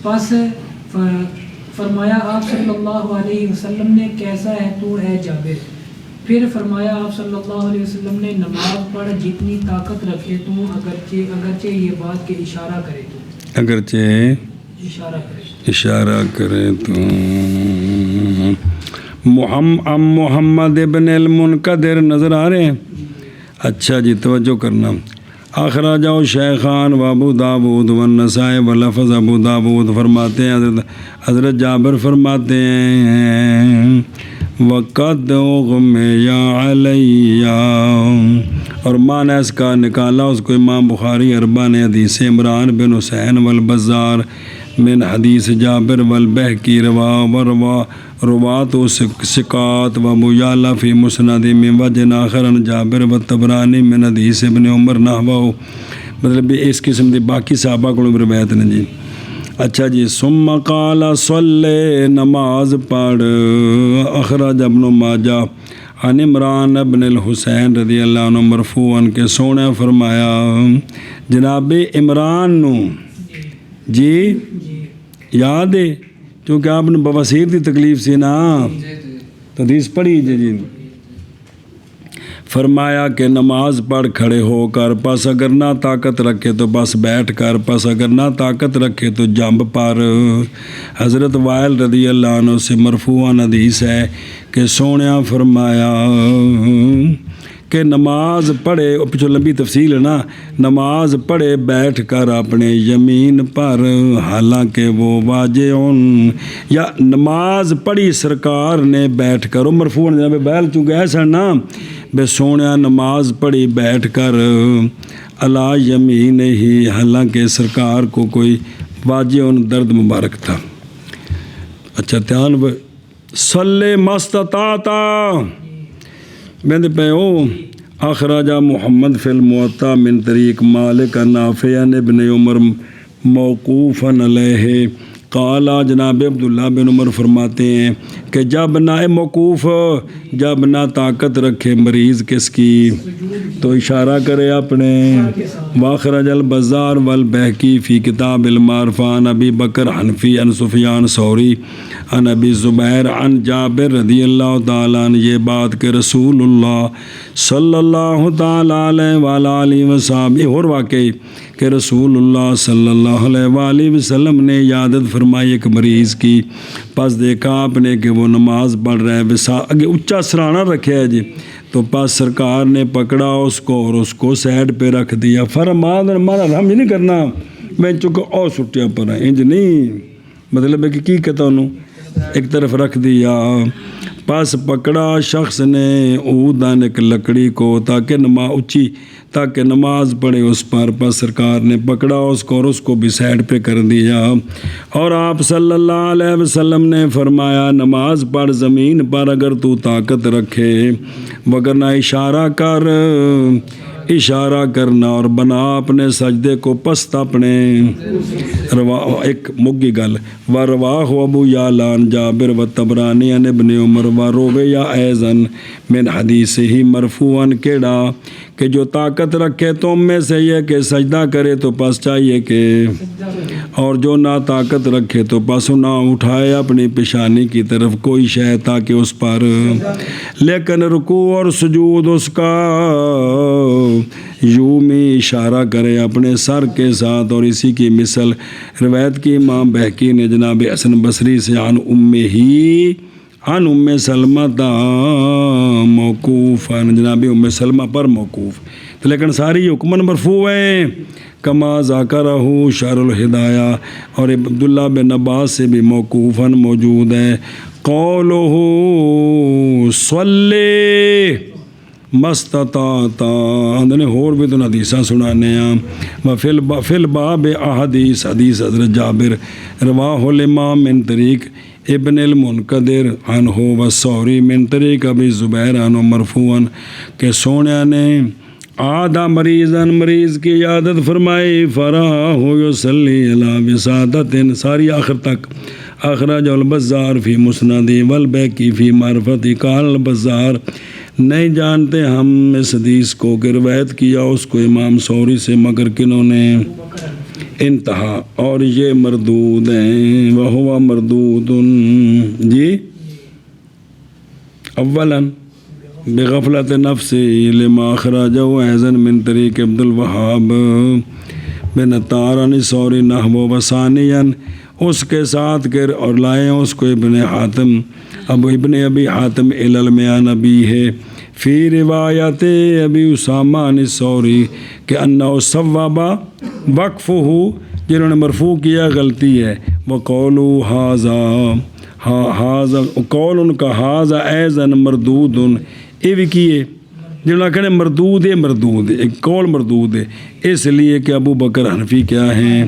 پس فرمایا آپ صلی اللہ علیہ وسلم نے کیسا ہے تو اے جابر. پھر فرمایا آپ صلی اللہ علیہ وسلم نے نماز پڑھ جتنی طاقت رکھے تو، اگرچہ یہ بات کہ اشارہ کرے تو،
اگرچہ اشارہ کرے تو. محمد ابن المنقدر نظر آ رہے ہیں؟ اچھا جی توجہ کرنا. اخرجہ شیخان و ابو داود والنسائی واللفظ ابو داود. فرماتے ہیں حضرت جابر فرماتے ہیں وقد اغمی علیہ، اور معنی اس کا نکالا اس کو امام بخاری اربع نے حدیث عمران بن حسین والبزار من حدیث جابر والبہقی روات و ثقات و مجالہ فی مسند من وجہ آخر عن جابر والطبرانی من حدیث ابن عمر نحوہ. مطلب اس قسم دی باقی صحابہ کو روایت نے جی. اچھا جی. ثم قال صلی، نماز پڑھ. اخرج ابن ماجہ عن عمران ابن الحسین رضی اللہ عنہ مرفوعاً کہ سونے فرمایا جناب عمران نو جی یاد ہے کیونکہ آپ نے بواسیر دی تکلیف سی نا تو حدیث پڑھی جی. فرمایا کہ نماز پڑھ کھڑے ہو کر، پس اگر نہ طاقت رکھے تو بس بیٹھ کر، پس اگر نہ طاقت رکھے تو جنب پر. حضرت وائل رضی اللہ عنہ سے مرفوعاً حدیث ہے کہ سونیا فرمایا کہ نماز پڑھے، پیچھے لمبی تفصیل ہے نا، نماز پڑھے بیٹھ کر اپنے یمین پر حالانکہ وہ واجعن، یا نماز پڑھی سرکار نے بیٹھ کر، مرفوع جناب بیل چونکہ ایسا نا بے سونیا نماز پڑھی بیٹھ کر علی یمین ہی، حالانکہ سرکار کو کوئی واجعن درد مبارک تھا۔ اچھا دھیان صلی مستطاعتا بند پہ ہو اخراجہ محمد فی الموطا من طریق مالک نافع ابن عمر موقوفا علیہ قال، جناب عبداللہ بن عمر فرماتے ہیں کہ جب نہ موقوف، جب نہ طاقت رکھے مریض کس کی تو اشارہ کرے اپنے۔ واخرج البزار والبہقی فی کتاب المعرفہ عن ابی بکر حنفی عن سفیان ثوری عن ابی زبیر عن جابر رضی اللہ تعالیٰ عنہ، یہ بات کہ رسول اللہ صلی اللہ تعالیٰ علیہ وآلہ وسلم، اور واقعی کہ رسول اللہ صلی اللہ علیہ وآلہ وسلم نے عیادت فرمائی ایک مریض کی، پس دیکھا آپ نے کہ وہ نماز پڑھ رہا ہے، آگے اونچا سرانا رکھا ہے جی، تو پس سرکار نے پکڑا اس کو اور اس کو سائڈ پہ رکھ دیا۔ فرمان ہمارا ہم نہیں کرنا میں چکا اور سٹیا پر انج نہیں، مطلب ہے کہ کی کہتا انہوں ایک طرف رکھ دیا۔ پس پکڑا شخص نے اودان ایک لکڑی کو تاکہ اونچی تاکہ نماز پڑھے اس پر، پس سرکار نے پکڑا اس کو اور اس کو بھی سائڈ پہ کر دیا، اور آپ صلی اللہ علیہ وسلم نے فرمایا نماز پڑھ زمین پر اگر تو طاقت رکھے، وگرنہ اشارہ کرنا اور بنا اپنے سجدے کو پست اپنے۔ ایک مگی گل ورواہ ابو یعلان جابر و طبرانی عن ابن عمر و روی ایضاً من حدیث ہی مرفوعاً کیڑا کہ جو طاقت رکھے تم میں سے یہ کہ سجدہ کرے تو پس چاہیے کہ، اور جو نہ طاقت رکھے تو پس نہ اٹھائے اپنی پیشانی کی طرف کوئی شے تاکہ اس پر، لیکن رکوع اور سجود اس کا یومی اشارہ کرے اپنے سر کے ساتھ، اور اسی کی مثل روایت کی امام بہقی نے جناب حسن بصری سے عن ام سلمہ موقوف، جناب ام سلمہ پر موقوف، تو لیکن ساری حکمن مرفوع ہے کما ذاکرہ شرح الہدایہ، اور عبداللہ بن عباس سے بھی موقوفاً موجود ہے۔ قولہ صلی مستطاعتا، اندنے اور بھی تو حدیثاں سنانے ہیں، وفی الباب احادیث، حدیث حضرت جابر رواہ الامام من طریق ابن المنقدر عنہ والثوری من طریق ابی زبیر عنہ مرفوعاً کہ سونے نے آدھا مریض کی عیادت فرمائی، فرا ہو یصلی علی وسادۃ، ساری آخر تک۔ اخرج البزار فی مسندی والبیقی فی معرفتی، قال البزار نہیں جانتے ہم اس حدیث کو کہ روایت کیا اس کو امام ثوری سے مگر کنہوں نے، انتہا، اور یہ مردود ہیں، وہو مردود جی اولاً بغفلت نفسی لما اخرجہ ایضاً من طریق عبد الوہاب بن عطار عن ثوری نحو وثانیاً، اس کے ساتھ کر اور لائے اس کو ابن ابی حاتم علل میں نبی ہے فی روایت ابی اسامہ عن ثوری کہ انہ صواب وقفہ، جنہوں نے مرفوع کیا غلطی ہے، وقولوا ہاذا قول ان کا ہاذا ایضاً مردود، یہ بھی کیے جنہوں نے کہنے مردود ہے، ایک قول مردود ہے، اس لیے کہ ابو بکر حنفی کیا ہیں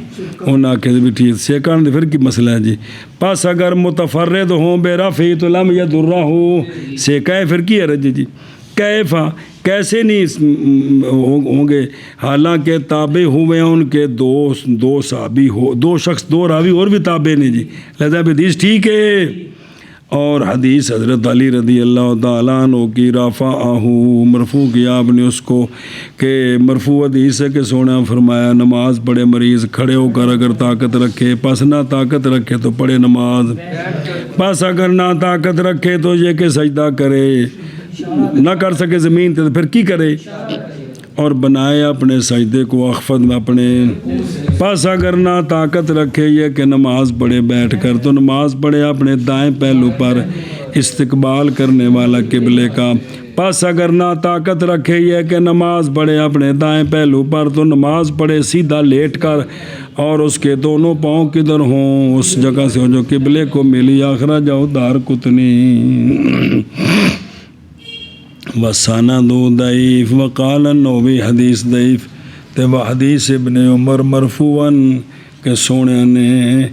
انہاں کہ بھی ٹھیک سیکان دے پھر کی مسئلہ ہے جی، پس اگر متفرد ہوں بے رفعی تو لم یدرہ سیکائے پھر کی عرض جی، کیفا کیسے نہیں ہوں گے، حالانکہ تابع ہوئے ہیں ان کے دو صحابی ہو، دو شخص، دو راوی اور بھی تابع نہیں جی، لہذا حدیث ٹھیک ہے۔ اور حدیث حضرت علی رضی اللہ تعالیٰ عنہ کی رفعہ مرفوع کیا آپ نے اس کو کہ مرفوع حدیث ہے کہ سونا فرمایا نماز پڑھے مریض کھڑے ہو کر اگر طاقت رکھے، پس نہ طاقت رکھے تو پڑھے نماز، پس اگر نہ طاقت رکھے تو یہ کہ سجدہ کرے، نہ کر سکے زمین تو پھر کی کرے، اور بنائے اپنے سجدے کو اخفض میں اپنے، پس اگر نہ طاقت رکھے یہ کہ نماز پڑھے بیٹھ کر تو نماز پڑھے اپنے دائیں پہلو پر، استقبال کرنے والا قبلے کا. پس اگر نہ طاقت رکھے یہ کہ نماز پڑھے اپنے دائیں پہلو پر تو نماز پڑھے سیدھا لیٹ کر اور اس کے دونوں پاؤں کدھر ہوں اس جگہ سے جو قبلے کو ملی. اخرجہ دارقطنی وسند ضعیف وقال النووی حدیث ضعیف. تے وہ حدیث ابن عمر مرفوعاً کہ سونے نے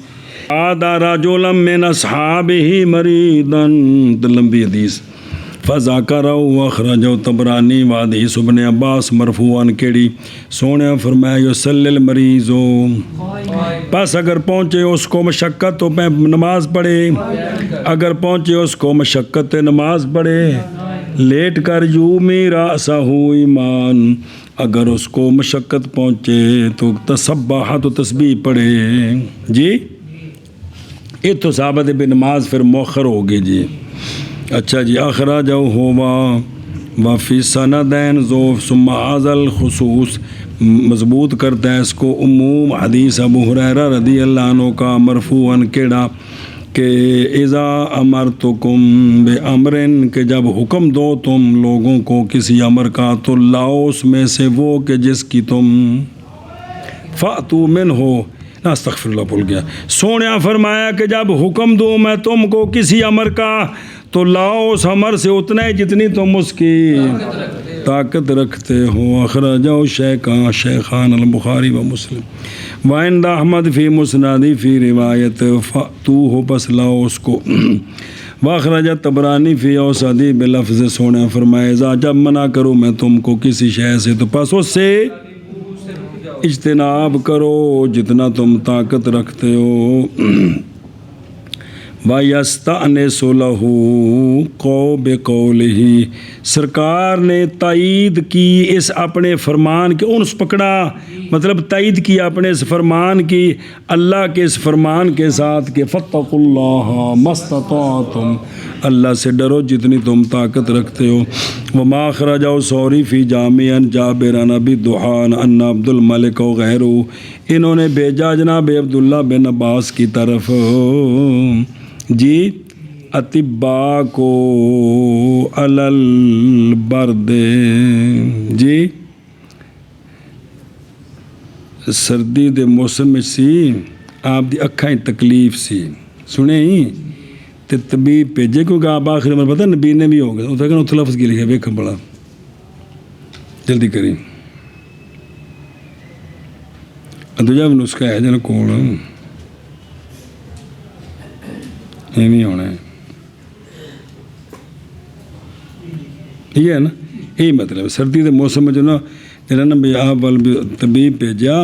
آدھا رجلا من اصحابہ مریضا، لمبی حدیث. فذاکرہ اخرجہ طبرانی وحدیث ابن عباس مرفوعاً کیڑی سونے فرمایا یصلی المریض، پس اگر پہنچے اس کو مشقت تو نماز پڑھے، اگر پہنچے اس کو مشقت نماز پڑھے. لیٹ کر یومی راسہ ایمان، اگر اس کو مشقت پہنچے تو تسبح تو تسبیح پڑھے. جی یہ تو ثابت بھی نماز پھر مؤخر ہوگی. جی اچھا جی. اخرجہ ہوا وفی سندین ضعف ثم هذا الخصوص، مضبوط کرتا ہے اس کو عموم حدیث ابو ہریرہ رضی اللہ عنہ کا مرفوعاً کیڑا کہ اذا امرتکم بامرن، کہ جب حکم دو تم لوگوں کو کسی امر کا تو لاؤ اس میں سے وہ کہ جس کی تم فاتو من ہو. استغفر اللہ بھول گیا. سونے فرمایا کہ جب حکم دوں میں تم کو کسی امر کا تو لاؤ اس امر سے اتنا ہی جتنی تم اس کی طاقت رکھتے ہو. اخرجہ شیخان البخاری و مسلم وعند احمد فی مسندی فی روایت فاتوہ، پس لاؤ اس کو. واخرجہ طبرانی فی اوسطی بلفظ، سونے فرمایا جب منع کروں میں تم کو کسی شے سے تو پس اس سے اجتناب کرو جتنا تم طاقت رکھتے ہو. وَيَسْتَأْنِسُ لَهُ بِقَوْلِهِ، سرکار نے تائید کی اس اپنے فرمان کے، انس پکڑا مطلب تائید کی اپنے اس فرمان کی، اللہ کے اس فرمان کے ساتھ کہ فَاتَّقُوا اللَّهَ مَا اسْتَطَعْتُمْ، اللہ سے ڈرو جتنی تم طاقت رکھتے ہو. وما اخرجہ ثوری فی جامع جابر عن ابی الدحان ان عبد الملک وغیرہ، انہوں نے بھیجا جناب عبداللہ بن عباس کی طرف جی اطباء کو البرد، جی سردی دے موسم سی آپ دی اکھائیں تکلیف سی سنے ہی تے طبیب بھیجے کیونکہ آپ آخر میں پتہ نبی نے بھی ہو گیا اتنا کہ اتنا لفظ کی لکھے ویکھا بڑا جلدی کری دوجا بھی نسخہ ہے جنا کول نہیں ہونا ہے یہ ہے نا یہی مطلب سردی کے موسم میں جو نا بھی آپ طبیب بھیجا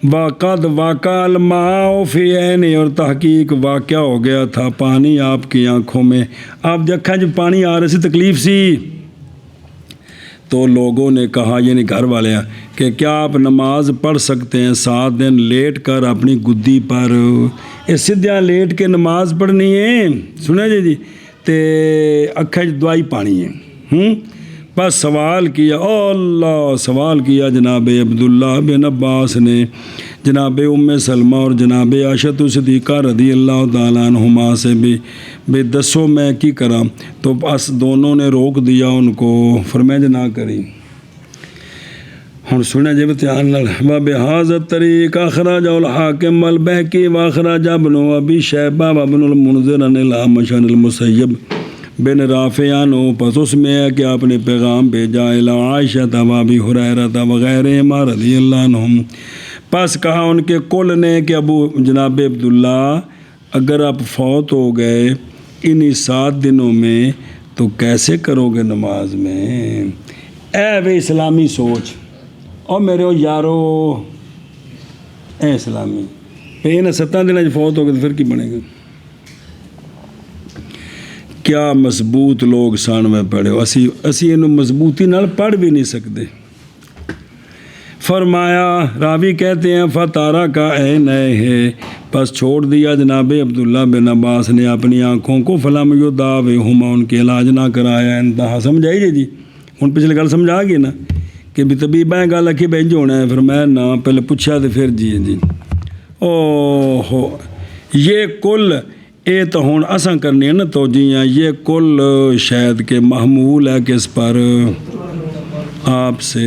وقد وقع الماء فی عینی، اور تحقیق واقعہ ہو گیا تھا پانی آپ کی آنکھوں میں. آپ دیکھا جب پانی آ رہے سی تکلیف سی تو لوگوں نے کہا یعنی گھر والے ہیں کہ کیا آپ نماز پڑھ سکتے ہیں 7 دن لیٹ کر اپنی گدی پر، اس سدھیاں لیٹ کے نماز پڑھنی ہے سنے جی تے اکھا دوائی پانی ہے. بس سوال کیا اللہ سوال کیا جناب عبداللہ بن عباس نے جناب ام سلمہ اور جناب عائشہ صدیقہ رضی اللہ تعالیٰ عنہما سے بھی دسو میں کی کرا، تو بس دونوں نے روک دیا ان کو، فرمایا جی نہ کری. ہن سنے جی دھیان نال وبہذا الطریق اخرج الحاکم والبہقی واخرج ابن ابی شیبہ وابن المنذر عن الاعمش عن المسیب بن رافع عنہ، پس اس میں ہے کہ آپ نے پیغام بھیجا الی عائشہ و ابی ہریرہ وغیرہما رضی اللہ عنہم، پس کہا ان کے کل نے کہ ابو جناب عبداللہ اگر آپ فوت ہو گئے انہی 7 دنوں میں تو کیسے کرو گے نماز میں. اے وے اسلامی سوچ اور میرے یارو اے اسلامی پہ انہیں 7 دنوں فوت ہو گئے تو پھر کی بنے گا. کیا مضبوط لوگ سان میں پڑھے ہو، اسی انہوں مضبوطی نال پڑھ بھی نہیں سکتے. فرمایا راوی کہتے ہیں فتارہ کا اے نئے ہے، پس چھوڑ دیا جناب عبداللہ بن عباس نے اپنی آنکھوں کو فلم یداوہما، ان کے علاج نہ کرایا. انتہا سمجھائی جی ہن پچھلے گل سمجھا گئی نا کہ بھی طبیبیں گل آکھی بھائی جو ہونا ہے، فرمایا نہ پہلے پوچھا تو پھر جی او ہو یہ کل یہ تو ہوں اساں کرنی ہے نا توجیاں، یہ کل شاید کہ محمول ہے کس پر؟ آپ سے۔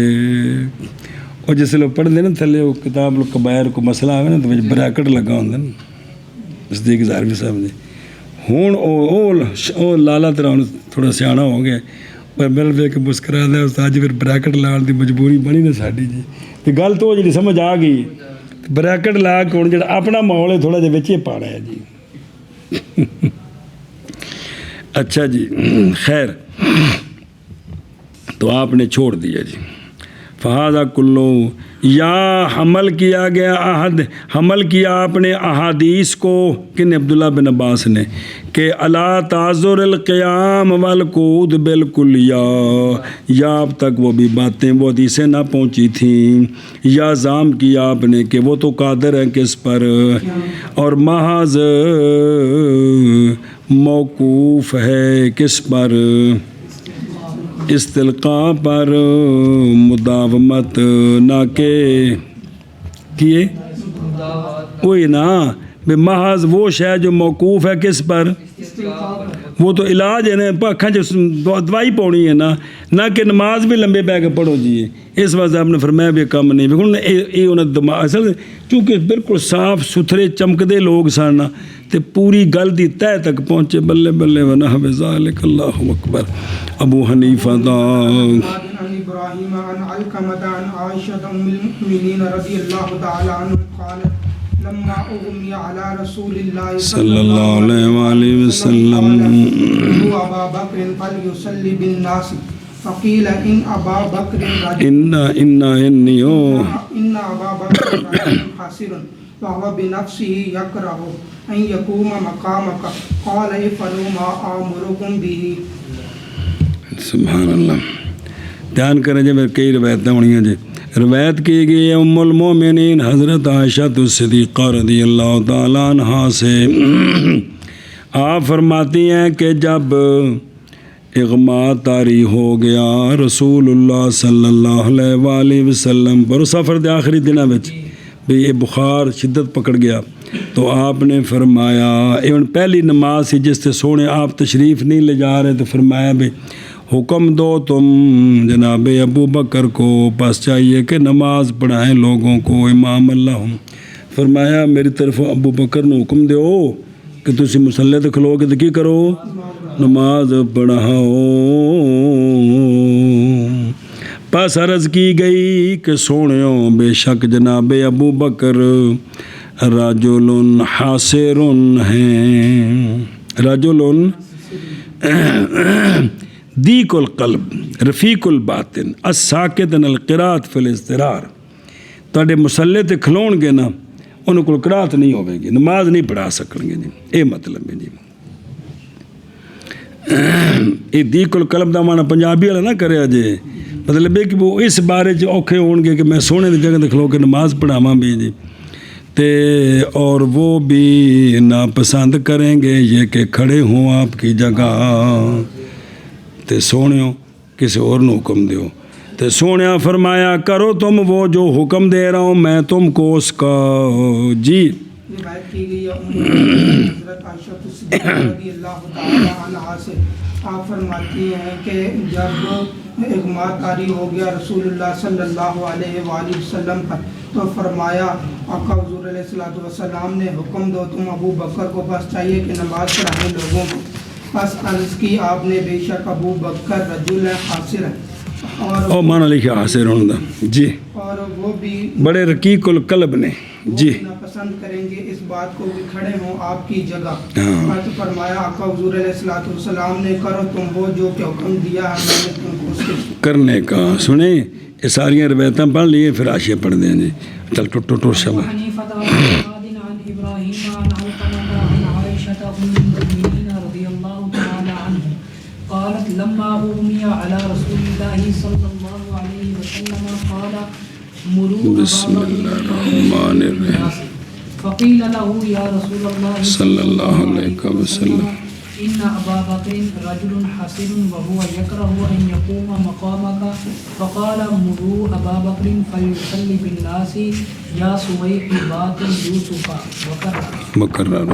اور جس لوگ پڑھتے ہیں نا تھلے وہ کتاب الکبائر کو مسئلہ آئے نا تو بریکٹ لگا ہوں نا صدیق زاروی صاحب جی، ہوں او لالا تیرا ہوں تھوڑا سیاح ہو گیا پر میرے دیکھ کے مسکرا دیا استاد جی، پھر بریکٹ لاؤن کی مجبوری بنی نا ساڈی جی، تو گل تو جی سمجھ آ گئی، بریکٹ لا کے ہوں جا اپنا ماحول ہے تھوڑا جہا بچے پانا ہے جی۔ اچھا جی خیر، تو آپ نے چھوڑ دیا جی۔ فہذا کلو، یا حمل کیا گیا حمل کیا آپ نے احادیث کو، کن؟ عبداللہ بن عباس نے، کہ الا تعذر القیام والقعود بالکلیہ، یا اب تک وہ بھی باتیں وہ حدیثیں نہ پہنچی تھیں، یا زام کیا آپ نے کہ وہ تو قادر ہے کس پر، اور محض موقوف ہے کس پر؟ استلقاء پر، مداومت نہ کہ کیے وہی نا بے محض وہ شے جو موقوف ہے کس پر؟ وہ تو علاج ہے نا، اکھاں دوائی پاؤنی ہے نا، نہ کہ نماز بھی لمبے پہ کے پڑھو جی۔ اس واسطے آپ نے فرمایا بھی کم نہیں، یہ انہیں دماغ اصل چونکہ بالکل صاف ستھرے چمکدے لوگ سن تے پوری گل دی تہ تک پہنچے، بلے بلے ونحو ذالک اللہ اکبر۔ ابو حنیفہ دا
ابراہیم عن علقمۃ عن عائشہ ام المؤمنین رضی اللہ تعالی عنہ قالت لما اغمی علی رسول اللہ
صلی اللہ علیہ وآلہ وسلم
ابا بکر فلیصلی بالناس فقیل ان ابا بکر
ان
ابا بکر رجل خاسر وهو بنفسه يكره ان يقوم مقامك قال افعلوا ما آمركم به۔
سبحان اللہ، دھیان کریں جی، میرے کئی روایتیں ہونی ہیں جی۔ روایت کی گئی ہے ام المومنین حضرت عائشہ صدیقہ رضی اللہ تعالیٰ عنہ سے، آپ فرماتی ہیں کہ جب اغما طاری ہو گیا رسول اللہ صلی اللہ علیہ وآلہ وسلم پر، سفر دے آخری دنوں میں بھی یہ بخار شدت پکڑ گیا، تو آپ نے فرمایا، ایون پہلی نماز سی جس سے سونے آپ تشریف نہیں لے جا رہے، تو فرمایا بھی حکم دو تم جناب ابو بکر کو، بس چاہیے کہ نماز پڑھائیں لوگوں کو، امام اللہ۔ فرمایا میری طرف ابو بکر نے حکم دیو کہ تسی مسلح تے کھلو کے تو کی کرو، نماز پڑھاؤ۔ پس عرض کی گئی کہ سونیوں بے شک جناب ابو بکر رجل حاصر ہیں، رجل دیق القلب رفیق الباطن الساکت عن القراءۃ فی الاضطرار، تواڈے مسلح تے کھلون گے نا انہوں کو قرات نہیں ہوے گی، نماز نہیں پڑھا سکن گے جی، یہ مطلب ہے جی۔ یہ دیق القلب دا معنی پنجابی والا نہ کریا جے، مطلب ہے کہ وہ اس بارے اوکھے ہون گے کہ میں سونے دی جگہ تے کھلو کے نماز پڑھاواں بھی جی، تے اور وہ بھی ناپسند کریں گے یہ کہ کھڑے ہوں آپ کی جگہ تے سونیوں کسی اور نے حکم دیو، تے سونیا فرمایا کرو تم وہ جو حکم دے رہا ہوں میں تم کو اس کا جی۔
روایت کی گئی ہے حضرت عائشہ صدیقہ رضی اللہ تعالی عنہا سے، آپ فرماتی ہیں کہ جب اغما طاری ہو گیا رسول اللہ صلی اللہ علیہ وآلہ وسلم پر، تو فرمایا آقا حضور علیہ الصلوۃ والسلام نے حکم دو تم ابو بکر کو، بس چاہیے کہ نماز پڑھائیں لوگوں کو۔ بس عرض کی آپ نے بے شک ابو بکر رجل خاسر ہے، اور
مانا لکھا حاصل ہونا جی،
اور وہ بھی
بڑے رقیق القلب نے جی،
ناپسند کریں گے اس بات کو کہ کھڑے ہوں آپ کی جگہ۔ بس فرمایا آقا حضور علیہ الصلوۃ والسلام نے کرو تم وہ جو کہ حکم دیا ہے میں نے تم کو اس کے
کرنے کا۔ سنیں یہ ساری روایتیں پڑھ لیے پھر آشے پڑھ دیں جی، چل ٹوٹ ٹوٹ شبہ۔
قالت لما أغمي على رسول الله صلى الله عليه وسلم قال مروا
بسم الله الرحمن الرحيم
فقيل له يا رسول الله
صلى الله عليه وسلم
إن أبا بكر رجل حسن وهو يكره أن يقوم مقامك فقال مروا أبا بكر فليصلي بالناس يا سويح باطل يوسف وكرر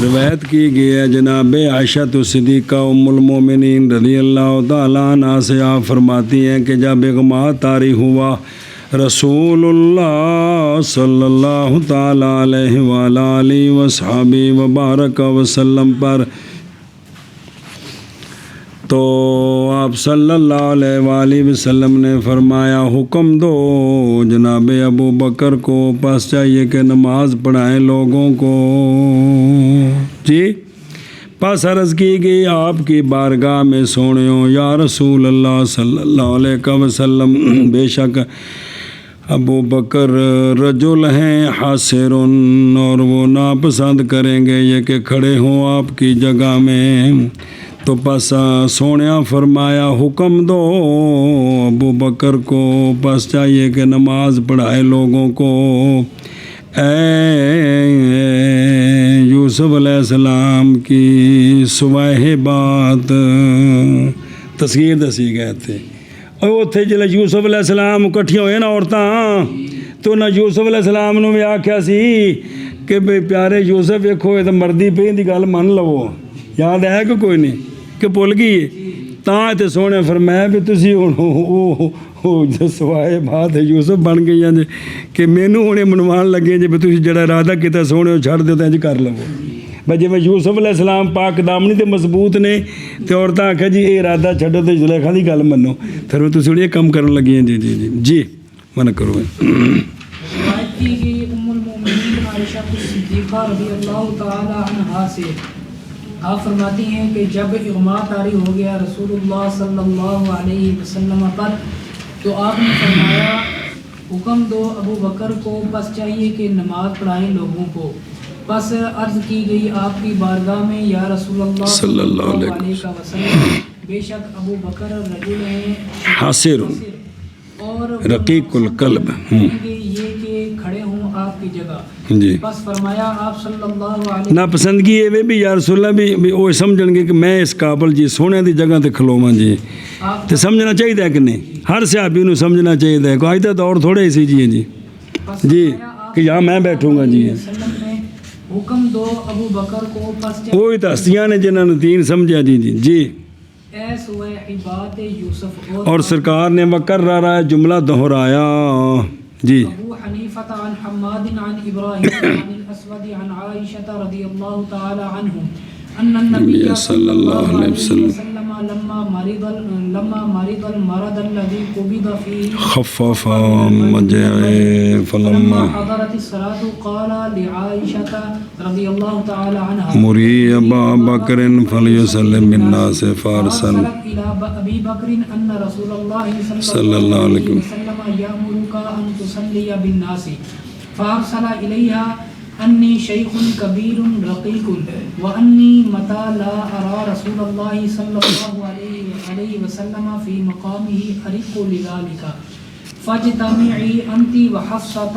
روایت کی گئی ہے جناب عائشہ صدیقہ ام المومنین رضی اللہ تعالیٰ عنہ سے آپ فرماتی ہیں کہ جب اغماء طاری ہوا رسول اللہ صلی اللہ تعالیٰ علیہ وآلہ وصحبہ وبارک وسلم پر، تو آپ صلی اللہ علیہ وآلہ وسلم نے فرمایا حکم دو جناب ابو بکر کو، پس چاہیے کہ نماز پڑھائیں لوگوں کو۔ جی پس عرض کی گئی آپ کی بارگاہ میں سونیوں یا رسول اللہ صلی اللہ علیہ وسلم، بے شک ابو بکر رجل ہیں حاسر، اور وہ ناپسند کریں گے یہ کہ کھڑے ہوں آپ کی جگہ میں۔ تو پس سونیا فرمایا حکم دو ابو بکر کو، پس چاہیے کہ نماز پڑھائے لوگوں کو۔ اے یوسف علیہ السلام کی صواحبات تصغیر دسی گئے تھے، اور اتنے جلے یوسف علیہ السلام کٹھیاں ہوئے نا عورتاں، تو نہ یوسف علیہ السلام نے بھی آخیا سی کہ بے پیارے یوسف ویکھو یہ تو مردی پہ دی گل من لو، یاد ہے کہ کوئی نہیں کہ بھول گئی؟ تاں تے سونے فرمایا بھی تسی ہن سوائے بات ہے یوسف بن گئی جی کہ مینوں ہنے منوان لگے جی تسی جڑا ارادہ کیتا سونے چھڑ دیو تے انج کر لو۔ بھائی جی یوسف علیہ السلام پاک دامنی تے مضبوط نے تے عورتاں آکھیا جی یہ ارادہ چھڈو تے زلیخا دی گل منو، پھر تسی یہ کم کرن لگی ہیں۔ جی جی جی جی منع کرو۔
روایت کی گئی ام المومنین عائشہ صدیقہ رضی اللہ تعالی عنہا سے، آپ فرماتی ہیں کہ جب اغماء طاری ہو گیا رسول اللہ صلی اللہ علیہ وسلم پر، تو آپ نے فرمایا حکم دو ابو بکر کو، پس چاہیے کہ نماز پڑھائیں لوگوں کو۔ پس عرض کی گئی آپ کی بارگاہ میں یا رسول اللہ صلی اللہ علیہ وسلم، بے شک ابو بکر رجل ہیں
حاسر
اور
رقیق القلب،
یہ کہ کھڑے ہوں آپ کی جگہ۔
جی
بس فرمایا آپ صلی اللہ علیہ
ناپسندگی یہ بھی یا رسول اللہ بھی وہ سمجھن گے کہ میں اس قابل جی سونے دی جگہ تے کھلواں جی، تے سمجھنا چاہیے کہ نہیں؟ ہر صحابی نو سمجھنا چاہیے کہ آج دا دور تھوڑے سی جی جی جی کہ یہاں میں بیٹھوں گا جی،
حکم دو ابو بکر کو، پس
وہی تو ہستیاں نے جنہوں نے دین سمجھا جی جی جی۔
اے صواحبات یوسف،
اور سرکار نے مکررہ جملہ دہرایا جی۔
ابو حنیفہ عن حماد عن ابراہیم عن الاسود عن عائشہ رضی اللہ تعالی عنہ ان النبی صلی اللہ علیہ وسلم لما مرض المرض الذي قبض فيه
خفف مجاعه فلما
حضرت الصلاة قال لعائشة رضي الله تعالى عنها
مري أبا بكر فليسلم بالناس فارسل
إلى أبي بكر أن رسول الله
صلى الله عليه
وسلم يأمرك أن تصلي بالناس، فأرسل إليها أني شيخ كبير رقيق وأني متى لا أرى رسول الله صلى الله عليه وسلم في مقامه أرق لذلك، فاجتمعي أنت وحفصة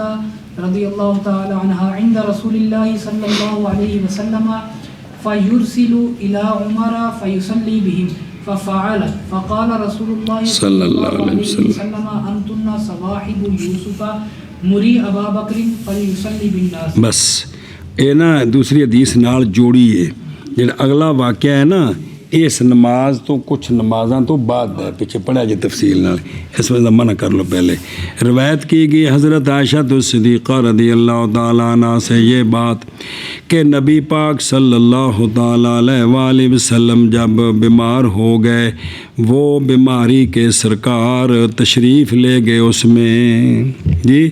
رضي الله تعالى عنها عند رسول الله صلى الله عليه وسلم فيرسل إلى عمر فيصلي بهم، ففعلت، فقال رسول الله صلى الله عليه وسلم أنتن صواحب يوسف مری ابا بکر فلیصلی بالناس۔
بس یہ نا دوسری حدیث نال جوڑی ہے، جڑا اگلا واقعہ ہے نا اس نماز تو کچھ نمازاں تو بعد ہے، پیچھے پڑھا جی تفصیل نال، اس میں منع کر لو پہلے۔ روایت کی گئی حضرت عائشہ صدیقہ رضی اللہ تعالیٰ عنہ سے یہ بات کہ نبی پاک صلی اللہ تعالیٰ علیہ وآلہ وسلم جب بیمار ہو گئے، وہ بیماری کے سرکار تشریف لے گئے اس میں جی،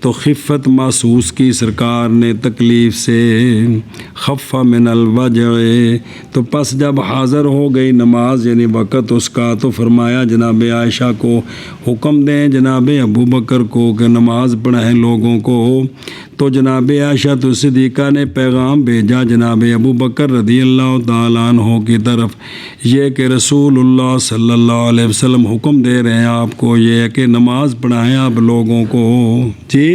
تو خفت محسوس کی سرکار نے تکلیف سے، خف من الوجع، تو پس جب حاضر ہو گئی نماز یعنی وقت اس کا، تو فرمایا جناب عائشہ کو حکم دیں جناب ابو بکر کو کہ نماز پڑھائیں لوگوں کو۔ تو جناب عائشہ تو صدیقہ نے پیغام بھیجا جناب ابو بکر رضی اللہ تعالیٰ عنہ کی طرف، یہ کہ رسول اللہ صلی اللہ علیہ وسلم حکم دے رہے ہیں آپ کو یہ کہ نماز پڑھائیں آپ لوگوں کو جی۔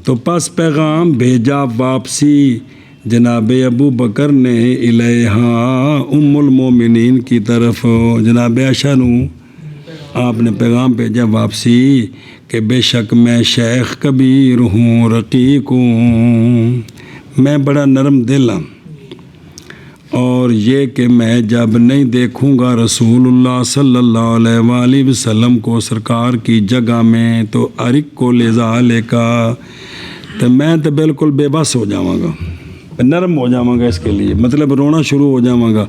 تو پس پیغام بھیجا واپسی جناب ابو بکر نے الیہا ام المومنین کی طرف، جناب عائشہ نو آپ نے پیغام بھیجا واپسی کہ بے شک میں شیخ کبیر ہوں، رقیق ہوں، میں بڑا نرم دل ہوں اور یہ کہ میں جب نہیں دیکھوں گا رسول اللہ صلی اللہ علیہ وآلہ وسلم کو سرکار کی جگہ میں تو ارک کو لے کا تو میں تو بالکل بے بس ہو جاواں گا، نرم ہو جاواں گا، اس کے لیے مطلب رونا شروع ہو جاواں گا۔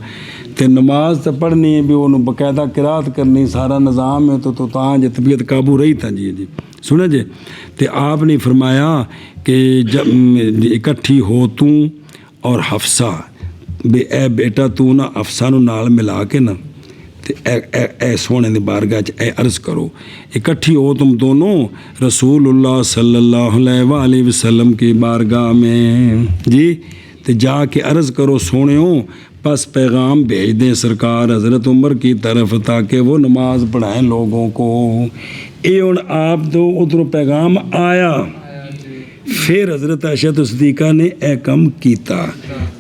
تو نماز تو پڑھنی ہے بھی انہوں باقاعدہ قرات کرنی، سارا نظام ہے تو تاں جی طبیعت قابو رہی تھا جی سنے جی۔ تو آپ نے فرمایا کہ جب اکٹھی ہو تو اور حفصہ بے اے بیٹا تو نہ حفصہ نو نال ملا کے نا تے اے سونے دی بارگاہ چ اے عرض کرو، اکٹھی ہو تم دونوں رسول اللہ صلی اللہ علیہ وآلہ وسلم کی بارگاہ میں جی، تے جا کے عرض کرو سونےوں پس پیغام بھیج دیں سرکار حضرت عمر کی طرف تاکہ وہ نماز پڑھائیں لوگوں کو۔ اے ان آپ تو ادھر پیغام آیا، پھر حضرت عائشہ صدیقہ نے اے کام کیتا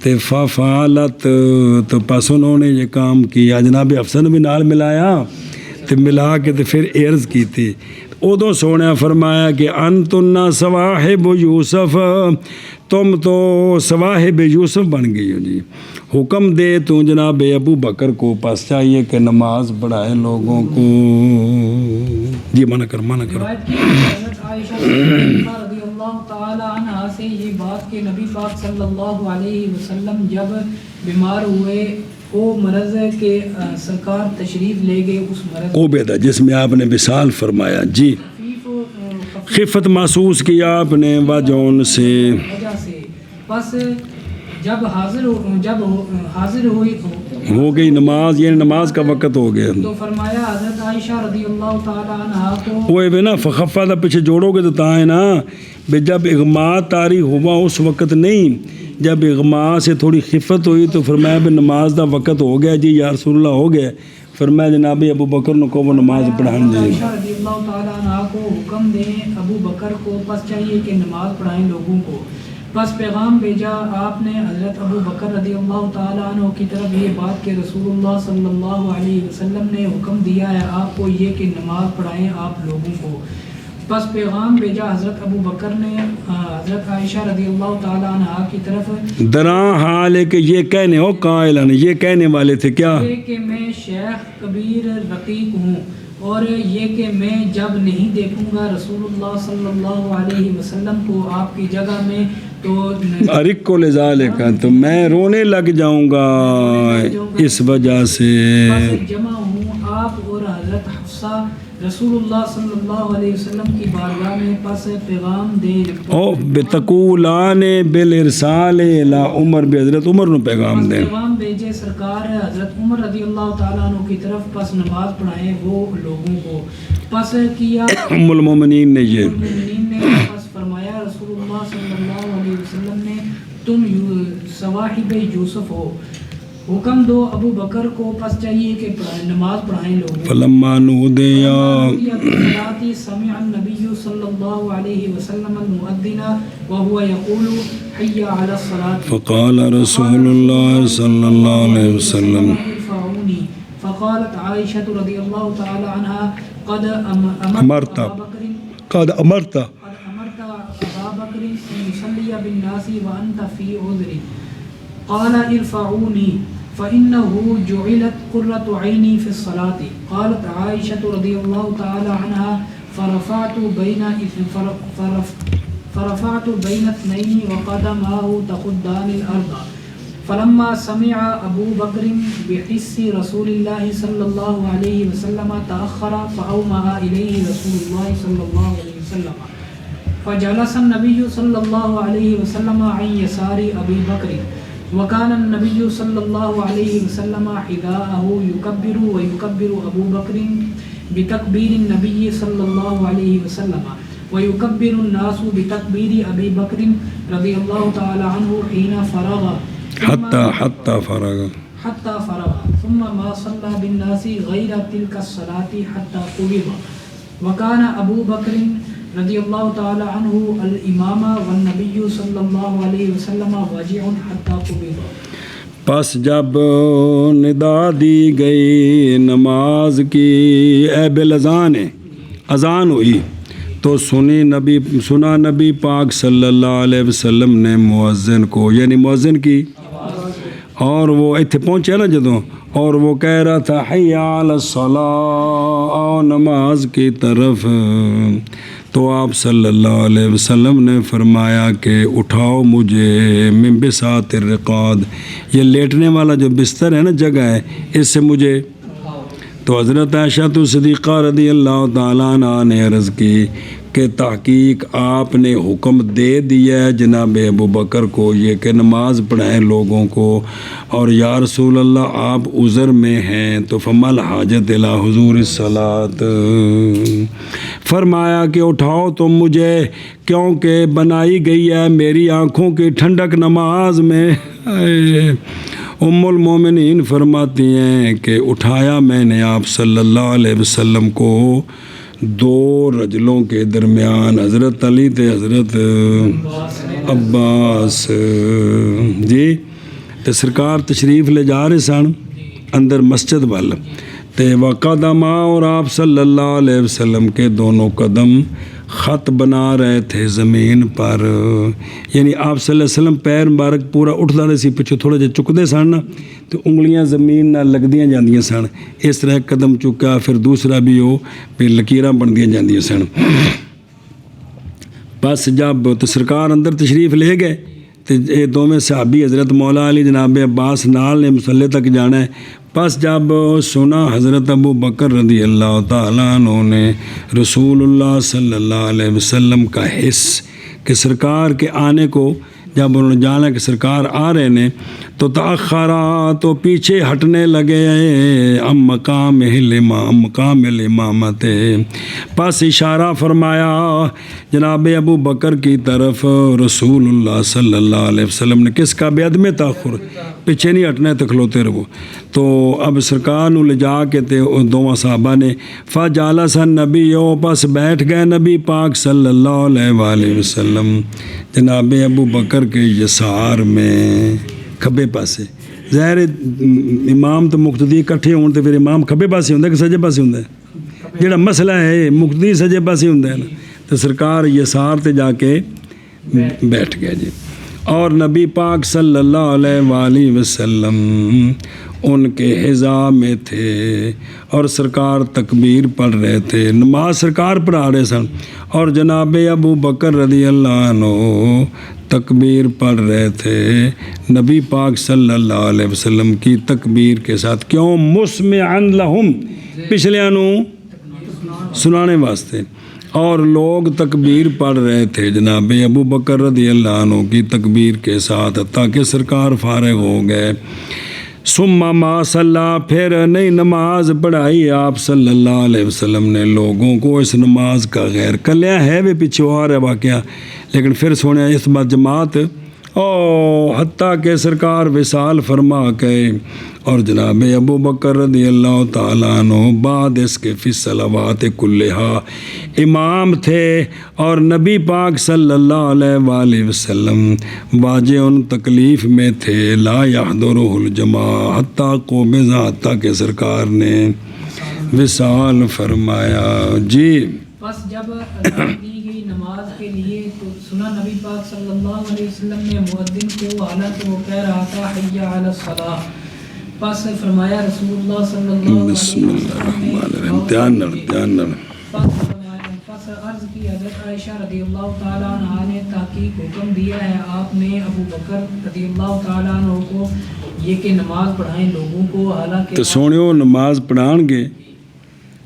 تے فعلت، تو پس انہوں نے یہ کام کیا، جناب حفصہ نے بھی نال ملایا تے ملا کے تے پھر عرض کی تھی۔ ادو سونے فرمایا کہ انتن صواحب یوسف، تم تو صواحب یوسف بن گئی ہو جی، حکم دے تو جناب ابو بکر کو پس چاہیے کہ نماز پڑھائے لوگوں کو جی۔ منع کر
روایت کی حضرت عائشہ رضی اللہ تعالی عنہ سے یہ بات کہ نبی پاک صلی اللہ علیہ وسلم جب بیمار ہوئے وہ مرض کے سرکار تشریف لے گئے، اس مرض
عبیدہ جس میں آپ نے وصال فرمایا جی، خفت محسوس کیا آپ نے وجہ سے،
بس جب حاضر ہوئی
ہو گئی نماز، یہ نماز کا وقت ہو گیا
تو فرمایا حضرت عائشہ رضی اللہ تعالی عنہ کو
وہ ہے نا فخفا دا پیچھے جوڑو گے تو تا ہے نا بے جب اغماء طاری ہوا اس وقت نہیں، جب اغماء سے تھوڑی خفت ہوئی تو فرمایا بھی نماز دا وقت ہو گیا جی یا رسول اللہ ہو گیا، فرمایا جناب ابو بکر کو وہ نماز پڑھائیں دیں۔
عائشہ رضی اللہ تعالی عنہ کو حکم دیں ابو بکر کو پس چاہیے کہ نماز پڑھائیں لوگوں کو، پس پیغام بھیجا آپ نے حضرت ابو بکر رضی اللہ تعالی عنہ کی طرف یہ بات کہ رسول اللہ صلی اللہ علیہ وسلم نے حکم دیا ہے آپ کو یہ کہ نماز پڑھائیں آپ لوگوں کو، پس پیغام بھیجا حضرت ابو بکر نے حضرت عائشہ رضی اللہ تعالی عنہ کی طرف
دراں حال ہے کہ یہ کہنے ہو قائلن، یہ کہنے والے تھے کیا
یہ کہ میں شیخ کبیر رقیق ہوں اور یہ کہ میں جب نہیں دیکھوں گا رسول اللہ صلی اللہ علیہ وسلم کو آپ کی جگہ میں تو
ارک کو لذالک تو میں رونے لگ جاؤں گا اس وجہ سے۔
بس جمع ہوں آپ اور حضرت حفصہ رسول اللہ صلی اللہ علیہ وسلم کی بارگاہ میں، پس پیغام دے
او بتقولان بالارسال الی عمر، بھی حضرت عمر نو پیغام دیں،
پیغام بھیجے سرکار حضرت عمر رضی اللہ تعالیٰ عنہ کی طرف، پس نماز پڑھائیں وہ لوگوں کو، پس کیا
ام المومنین نے یہ
المؤمنین نے، پس فرمایا رسول اللہ صلی اللہ علیہ وسلم نے تم صواحب یوسف ہو، حکم دو ابو بکر کو پس چاہیے کہ نماز پڑھائیں لوگوں کو۔
فلما نودیا
سمع النبی صلی اللہ علیہ وسلم المؤذن وهو يقول حي على الصلاة
فقال رسول اللہ صلی اللہ علیہ وسلم
ارفعوني، فقالت عائشة رضی اللہ تعالی عنہ قد
امرت
أبا بكر
قد امرت
أبا بكر أن يصلي بالناس وأنت في عذر، قال ارفعوني فإنه جعلت قرة عيني في الصلاة، قالت عائشة رضي الله تعالى عنها فرفعت بين اثنين وقدماه تخدان الأرض، فلما سمع أبو بكر بحس رسول الله صلى الله عليه وسلم تأخر فأومأ إليه رسول الله صلى الله عليه وسلم، فجلس النبي صلى الله عليه وسلم عن يسار أبي بكر، وكان النبي صلى الله عليه وسلم حذاءه يكبر ويكبر أبو بكر بتكبير النبي صلى الله عليه وسلم، ويكبر الناس بتكبير أبي بكر رضي الله تعالى عنه حين فرغ
حتى فرغ
ثم ما صلى بالناس غير تلك الصلاة حتى قبض، وكان أبو بكر رضی اللہ تعالی عنہ الامام والنبی صلی اللہ علیہ وسلم واجع حتی قبض۔
پس جب ندا دی گئی نماز کی اے بالاذان اذان ہوئی تو سنا نبی پاک صلی اللہ علیہ وسلم نے مؤذن کو، یعنی مؤذن کی اور وہ ایتھے پہنچے نا جدوں، اور وہ کہہ رہا تھا حی علی الصلاۃ، آؤ نماز کی طرف، تو آپ صلی اللہ علیہ وسلم نے فرمایا کہ اٹھاؤ مجھے من بساط الرقاد، یہ لیٹنے والا جو بستر ہے نا، جگہ ہے، اس سے مجھے. تو حضرت عائشہ صدیقہ رضی اللہ تعالیٰ عنہ نے عرض کی کہ تحقیق آپ نے حکم دے دیا ہے جناب ابو بکر کو یہ کہ نماز پڑھائیں لوگوں کو، اور یا رسول اللہ آپ عذر میں ہیں، تو فما الحاجت الی حضور الصلاۃ، فرمایا کہ اٹھاؤ تم مجھے، کیونکہ بنائی گئی ہے میری آنکھوں کی ٹھنڈک نماز میں. ام المومنین فرماتی ہیں کہ اٹھایا میں نے آپ صلی اللہ علیہ وسلم کو 2 رجلوں کے درمیان، حضرت علی تے حضرت عباس جی. تے سرکار تشریف لے جا رہے سن اندر مسجد وال، تے وقدما، اور آپ صلی اللہ علیہ وسلم کے دونوں قدم خط بنا رہے تھے زمین پر، یعنی آپ صلی اللہ علیہ وسلم پیر مبارک پورا اٹھتا رہے سی، پچھو تھوڑا جہا چکتے سن نا، تو انگلیاں زمین نہ لگدیاں جاندیاں سن، اس طرح قدم چکا پھر دوسرا بھی ہو پھر لکیراں بندیاں جاندیاں سن. بس جب تو سرکار اندر تشریف لے گئے، تو یہ دونوں صحابی حضرت مولا علی جناب عباس نال نے مصلے تک جانا ہے. بس جب سنا حضرت ابو بکر رضی اللہ تعالیٰ عنہ نے رسول اللہ صلی اللہ علیہ وسلم کا حس کہ سرکار کے آنے کو، جب انہوں نے جانا کہ سرکار آ رہے ہیں، تو تأخرا، تو پیچھے ہٹنے لگے مقام الامامت، پس اشارہ فرمایا جناب ابو بکر کی طرف رسول اللہ صلی اللہ علیہ وسلم نے، کس کا؟ بے عدم تاخر، پیچھے نہیں ہٹنا ہے تو کھلوتے رہو. تو اب سرکار نو لے جا کے تے دونوں صحابہ نے فجالس النبی، پس بیٹھ گئے نبی پاک صلی اللہ علیہ وآلہ وسلم جناب ابو بکر کے یسار میں، کھبے پاسے. ظاہر امام تو مقتدی اکٹھے ہون تو پھر امام کھبے پاسے ہوندا کہ سجے پاسے ہوندا ہے؟ جڑا مسئلہ ہے مقتدی سجے پاسے ہوندا ہے نا، تو سرکار یسار تے جا کے بیٹھ گیا جی. اور نبی پاک صلی اللہ علیہ وآلہ وسلم ان کے حضا میں تھے، اور سرکار تکبیر پڑھ رہے تھے، نماز سرکار پڑھا رہے سن، اور جناب ابو بکر رضی اللہ عنہ تکبیر پڑھ رہے تھے نبی پاک صلی اللہ علیہ وسلم کی تکبیر کے ساتھ. کیوں؟ مسمعن لہم، پچھلیاں نو سنانے واسطے، اور لوگ تکبیر پڑھ رہے تھے جناب ابو بکر رضی اللہ عنہ کی تکبیر کے ساتھ، تاکہ سرکار فارغ ہو گئے. ثم ما صلی، پھر نہیں نماز پڑھائی آپ صلی اللہ علیہ وسلم نے لوگوں کو اس نماز کا غیر. کلیا ہے بھی پیچھے آ رہا واقعہ، لیکن پھر سونے اس بات جماعت حتیٰ کہ سرکار وصال فرما گئے، اور جناب ابو بکر رضی اللہ تعالیٰ عنہ بعد اس کے فی الصلوات کلہا امام تھے، اور نبی پاک صلی اللہ علیہ وآلہ وسلم واجہ ان تکلیف میں تھے، لا یحضرہ الجماع حتیٰ قبض، حتیٰ کہ سرکار نے وصال فرمایا جی.
بس جب اذان دی گئی نماز کے لیے تو سنا نبی پاک صلی اللہ علیہ وسلم نے مؤذن کو، حالانکہ وہ کہہ رہا تھا حی علی الصلاۃ، پس فرمایا رسول اللہ صلی اللہ علیہ
بسم اللہ الرحمن الرحیم. دھیان
پس عرض کی حضرت عائشہ رضی اللہ تعالیٰ عنہ نے تحقیق حکم دیا ہے آپ نے ابو بکر رضی اللہ تعالیٰ عنہ کو یہ کہ نماز پڑھائیں لوگوں کو، حالانکہ
تو سونیو نماز پڑھان گے.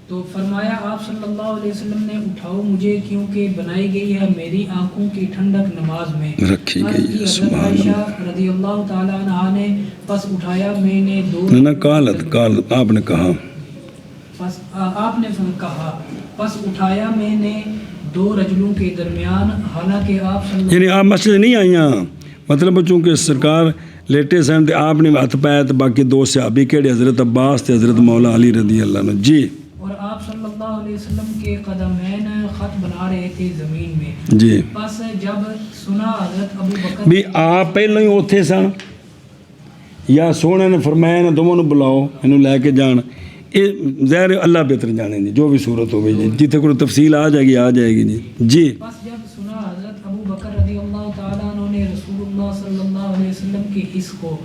تو فرمایا آپ صلی اللہ علیہ وسلم نے اٹھاؤ مجھے، کیونکہ بنائی گئی ہے میری آنکھوں کی ٹھنڈک نماز میں
رکھی گئی ہے.
حضرت عائشہ رضی اللہ تعالیٰ عنہ نے پس اٹھایا میں نے
قالت آپ نے کہا،
پس آپ نے کہا پس اٹھایا میں نے 2 رجلوں کے درمیان، حالانکہ آپ صلی اللہ
یعنی آپ مسجد نہیں آئیاں، مطلب چونکہ سرکار لیٹے سن تے آپ نے ہاتھ پایا تو باقی 2 صحابی کہڑے حضرت عباس تے حضرت مولا علی رضی اللہ عنہ جی.
اور آپ صلی اللہ علیہ وسلم کے قدمین خط بنا رہے تھے زمین میں
جی.
پس جب سنا حضرت ابو بکر
بھی آپ پہلے ہی اوتھے سن یا سونے نے فرمایا نا دونوں بلاؤ انہوں لے کے جان، یہ ظاہر اللہ بہتر جانے جی، جو بھی صورت ہوگی جی، جتنے کوئی تفصیل آ جائے گی جی جی.
بس جب سنا حضرت ابو بکر رضی اللہ تعالیٰ عنہ نے رسول اللہ صلی اللہ علیہ وسلم کے حص کو،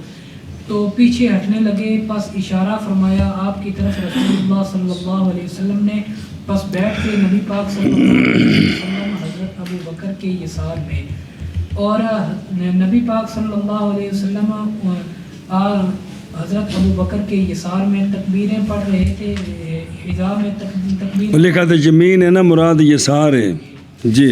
تو پیچھے ہٹنے لگے، پس اشارہ فرمایا آپ کی طرف رسول اللہ صلی اللہ علیہ وسلم نے، پس بیٹھ کے نبی پاک صلی اللہ علیہ وسلم حضرت ابو بکر کے یسار میں، اور نبی پاک صلی اللہ علیہ وسلم حضرت ابو بکر کے یسار میں تکبیریں پڑھ رہے تھے، حضا میں تکبیر
لکھا تھا یمین ہے نا، مراد یسار ہے جی،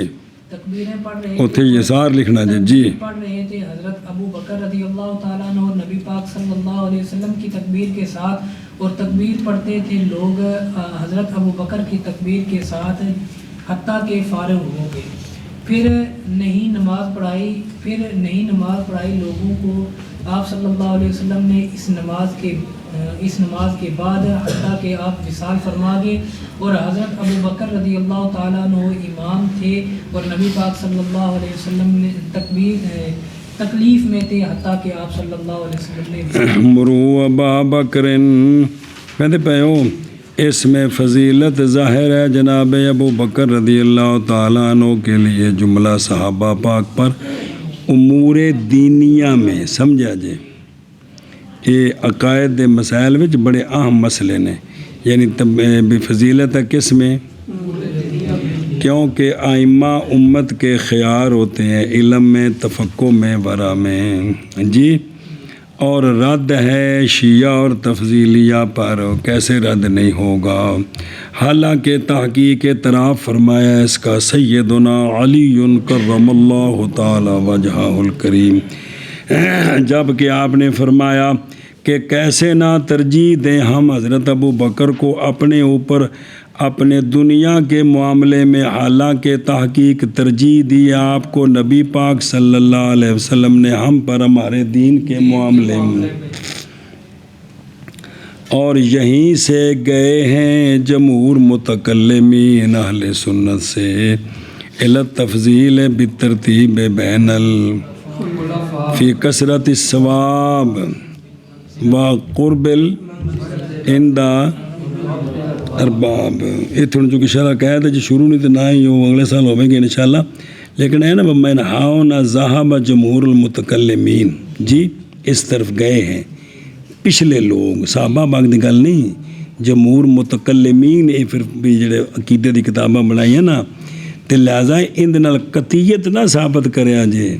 تکبیریں پڑھ رہے
اتھے یسار لکھنا جی
پڑھ رہے تھے حضرت ابو بکر رضی اللہ تعالیٰ عنہ اور نبی پاک صلی اللہ علیہ وسلم کی تکبیر کے ساتھ، اور تکبیر پڑھتے تھے لوگ حضرت ابو بکر کی تکبیر کے ساتھ حتیٰ کہ فارغ ہو گئے، پھر نہیں نماز پڑھائی لوگوں کو آپ صلی اللہ علیہ وسلم نے اس نماز کے بعد، حتیٰ کہ آپ وصال فرما گئے، اور حضرت ابو بکر رضی اللہ تعالیٰ عنہ امام تھے، اور نبی پاک صلی اللہ علیہ وسلم نے تکلیف میں تھے، حتیٰ کہ آپ صلی اللہ علیہ وسلم نے
مرو ابا بکرن کہتے پہ ہو، اس میں فضیلت ظاہر ہے جناب ابو بکر رضی اللہ تعالیٰ عنہ کے لیے، جملہ صحابہ پاک پر امور دینیہ میں سمجھا جائے، یہ عقائد دے مسائل وچ بڑے اہم مسئلے نے، یعنی فضیلت ہے کس میں؟ کیونکہ آئمہ امت کے خیار ہوتے ہیں علم میں، تفقہ میں، ورع میں جی، اور رد ہے شیعہ اور تفضیلیہ پر، کیسے رد نہیں ہوگا؟ حالانکہ تحقیق اعتراف فرمایا اس کا سیدنا علی کرم اللہ تعالی وجہہ الکریم، جب کہ آپ نے فرمایا کہ کیسے نہ ترجیح دیں ہم حضرت ابو بکر کو اپنے اوپر اپنے دنیا کے معاملے میں، حالانکہ تحقیق ترجیح دی آپ کو نبی پاک صلی اللہ علیہ وسلم نے ہم پر ہمارے دین کے معاملے میں، اور یہیں سے گئے ہیں جمہور متکلمین اہل سنت سے الی التفضیل بالترتیب بین فی کثرت الثواب و قرب عند ارباب۔ یہ تھوڑا جو کہ شرح کہا تھا جی شروع نہیں تو نہ ہی ہو، اگلے سال ہوئیں گے انشاءاللہ، لیکن ہے نا من ہاؤنا ذہب جمہور المتکلمین جی، اس طرف گئے ہیں پچھلے لوگ، صحابہ باغ دی گل نہیں، جمہور متکلمین، یہ پھر بھی جڑے عقیدے دی کتاباں بنائی ہیں نا، تے لہذا اندے نال قطعیت نہ ثابت کریا جے،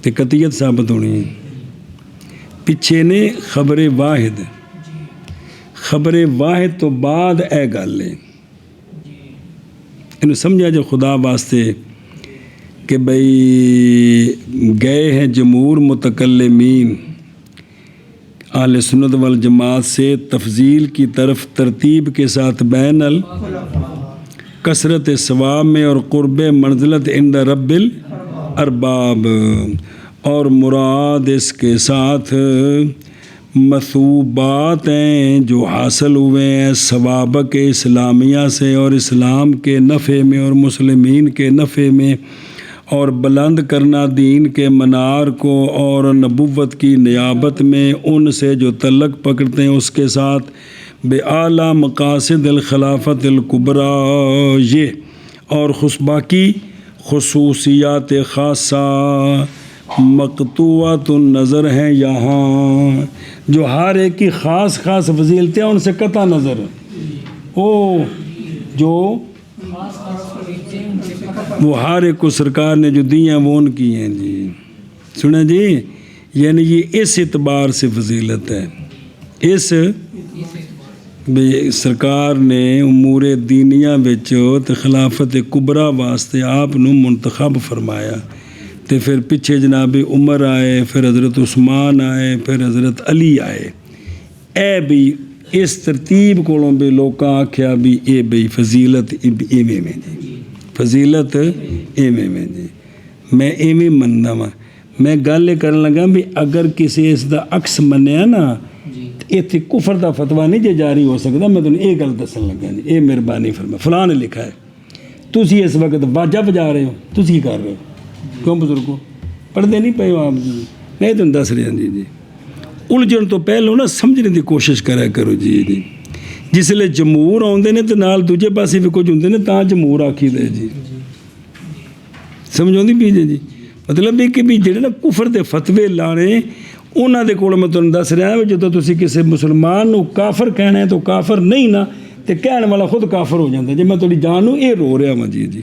تے قطعیت ثابت ہونی ہے۔ پچھے نے خبر واحد، خبر واحد تو بعد اے گل ہے، انہوں سمجھا جو خدا واسطے کہ بھئی گئے ہیں جمہور متکلمین اہل سنت والجماعت سے تفضیل کی طرف ترتیب کے ساتھ بین کثرت ثواب میں اور قرب منزلت عند رب الارباب، اور مراد اس کے ساتھ مثوبات ہیں جو حاصل ہوئے ہیں ثوابق اسلامیہ سے، اور اسلام کے نفع میں اور مسلمین کے نفع میں، اور بلند کرنا دین کے منار کو اور نبوت کی نیابت میں ان سے جو تعلق پکڑتے ہیں، اس کے ساتھ بِأَعْلَى مقاصد الخلافت الکبریٰ، یہ اور باقی خصوصیات خاصہ مقطوعۃ النظر ہیں یہاں، جو ہر ایک کی خاص خاص فضیلتیں ان سے قطع نظر، جو وہ ہر ایک کو سرکار نے جو دی ہیں وہ ان کی ہیں جی، سنیں جی، یعنی یہ اس اعتبار سے فضیلت ہے، اس سرکار نے امور دینیہ وچ خلافت کبریٰ واسطے آپ نو منتخب فرمایا، تے پھر پیچھے جناب عمر آئے، پھر حضرت عثمان آئے، پھر حضرت علی آئے، اے بھی اس ترتیب کولوں بھی لوکاں آکھیا بھی اے بھی فضیلت ایویں میں جی، فضیلت ایویں میں جی، میں ایویں مننا وا، میں گل کرن لگا بھی اگر کسی اس دا عکس منیا نا، اتنے کفر دا فتویٰ نہیں جے جاری ہو سکتا، میں تمہیں یہ گل دسن لگا جی، اے مہربانی فرما فلاں نے لکھا ہے، تسی اس وقت واجہ بجا رہے ہو، تسی کی کر رہے ہو؟ کیوں بزرگوں پڑھتے نہیں پے ہو آپ جی؟ میں تمہیں دس رہا جی جی، الجھن تو پہلو نا سمجھنے دی کوشش کرا کرو جی جی، جس لئے جمہور آتے ہیں تو نال دوجے پاسے بھی کچھ ہوتے ہیں تاں جمہور آکھی دے جی، سمجھو نہیں بھی جی، مطلب یہ کہ بھی جڑے نا کفر دے فتوے لانے ਉਹਨਾਂ ਦੇ ਕੋਲ ਮੈਂ ਤੁਹਾਨੂੰ ਦੱਸ ਰਿਹਾ ਵੀ ਜਦੋਂ ਤੁਸੀਂ ਕਿਸੇ ਮੁਸਲਮਾਨ ਨੂੰ ਕਾਫਰ ਕਹਿਣਾ ਹੈ ਤਾਂ ਕਾਫਰ ਨਹੀਂ ਨਾ, ਤੇ ਕਹਿਣ ਵਾਲਾ ਖੁਦ ਕਾਫਰ ਹੋ ਜਾਂਦਾ। ਜੇ ਮੈਂ ਤੁਹਾਡੀ ਜਾਨ ਨੂੰ ਇਹ ਰੋ ਰਿਹਾ ਵਾਂ ਜੀ।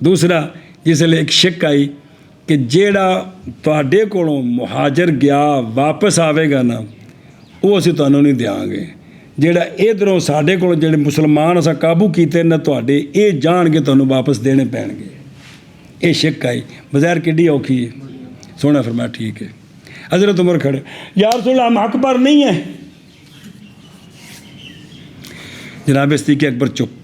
دوسرا جس لئے ایک شک آئی کہ جیڑا تواڈے کولوں مہاجر گیا واپس آوے گا نا وہ اسی تانوں نہیں دیاں گے، جیڑا ادھروں ساڈے کول جڑے مسلمان اساں قابو کیتے نہ تواڈے اے جان کے تانوں واپس دینے پین گے۔ اے شک آئی، بظاہر کڈی اوکھی ہے۔ سونا فرمایا ٹھیک ہے۔ حضرت عمر کھڑے، یا رسول اللہ ہم حق پر نہیں ہیں۔ جناب صدیق اکبر چپ،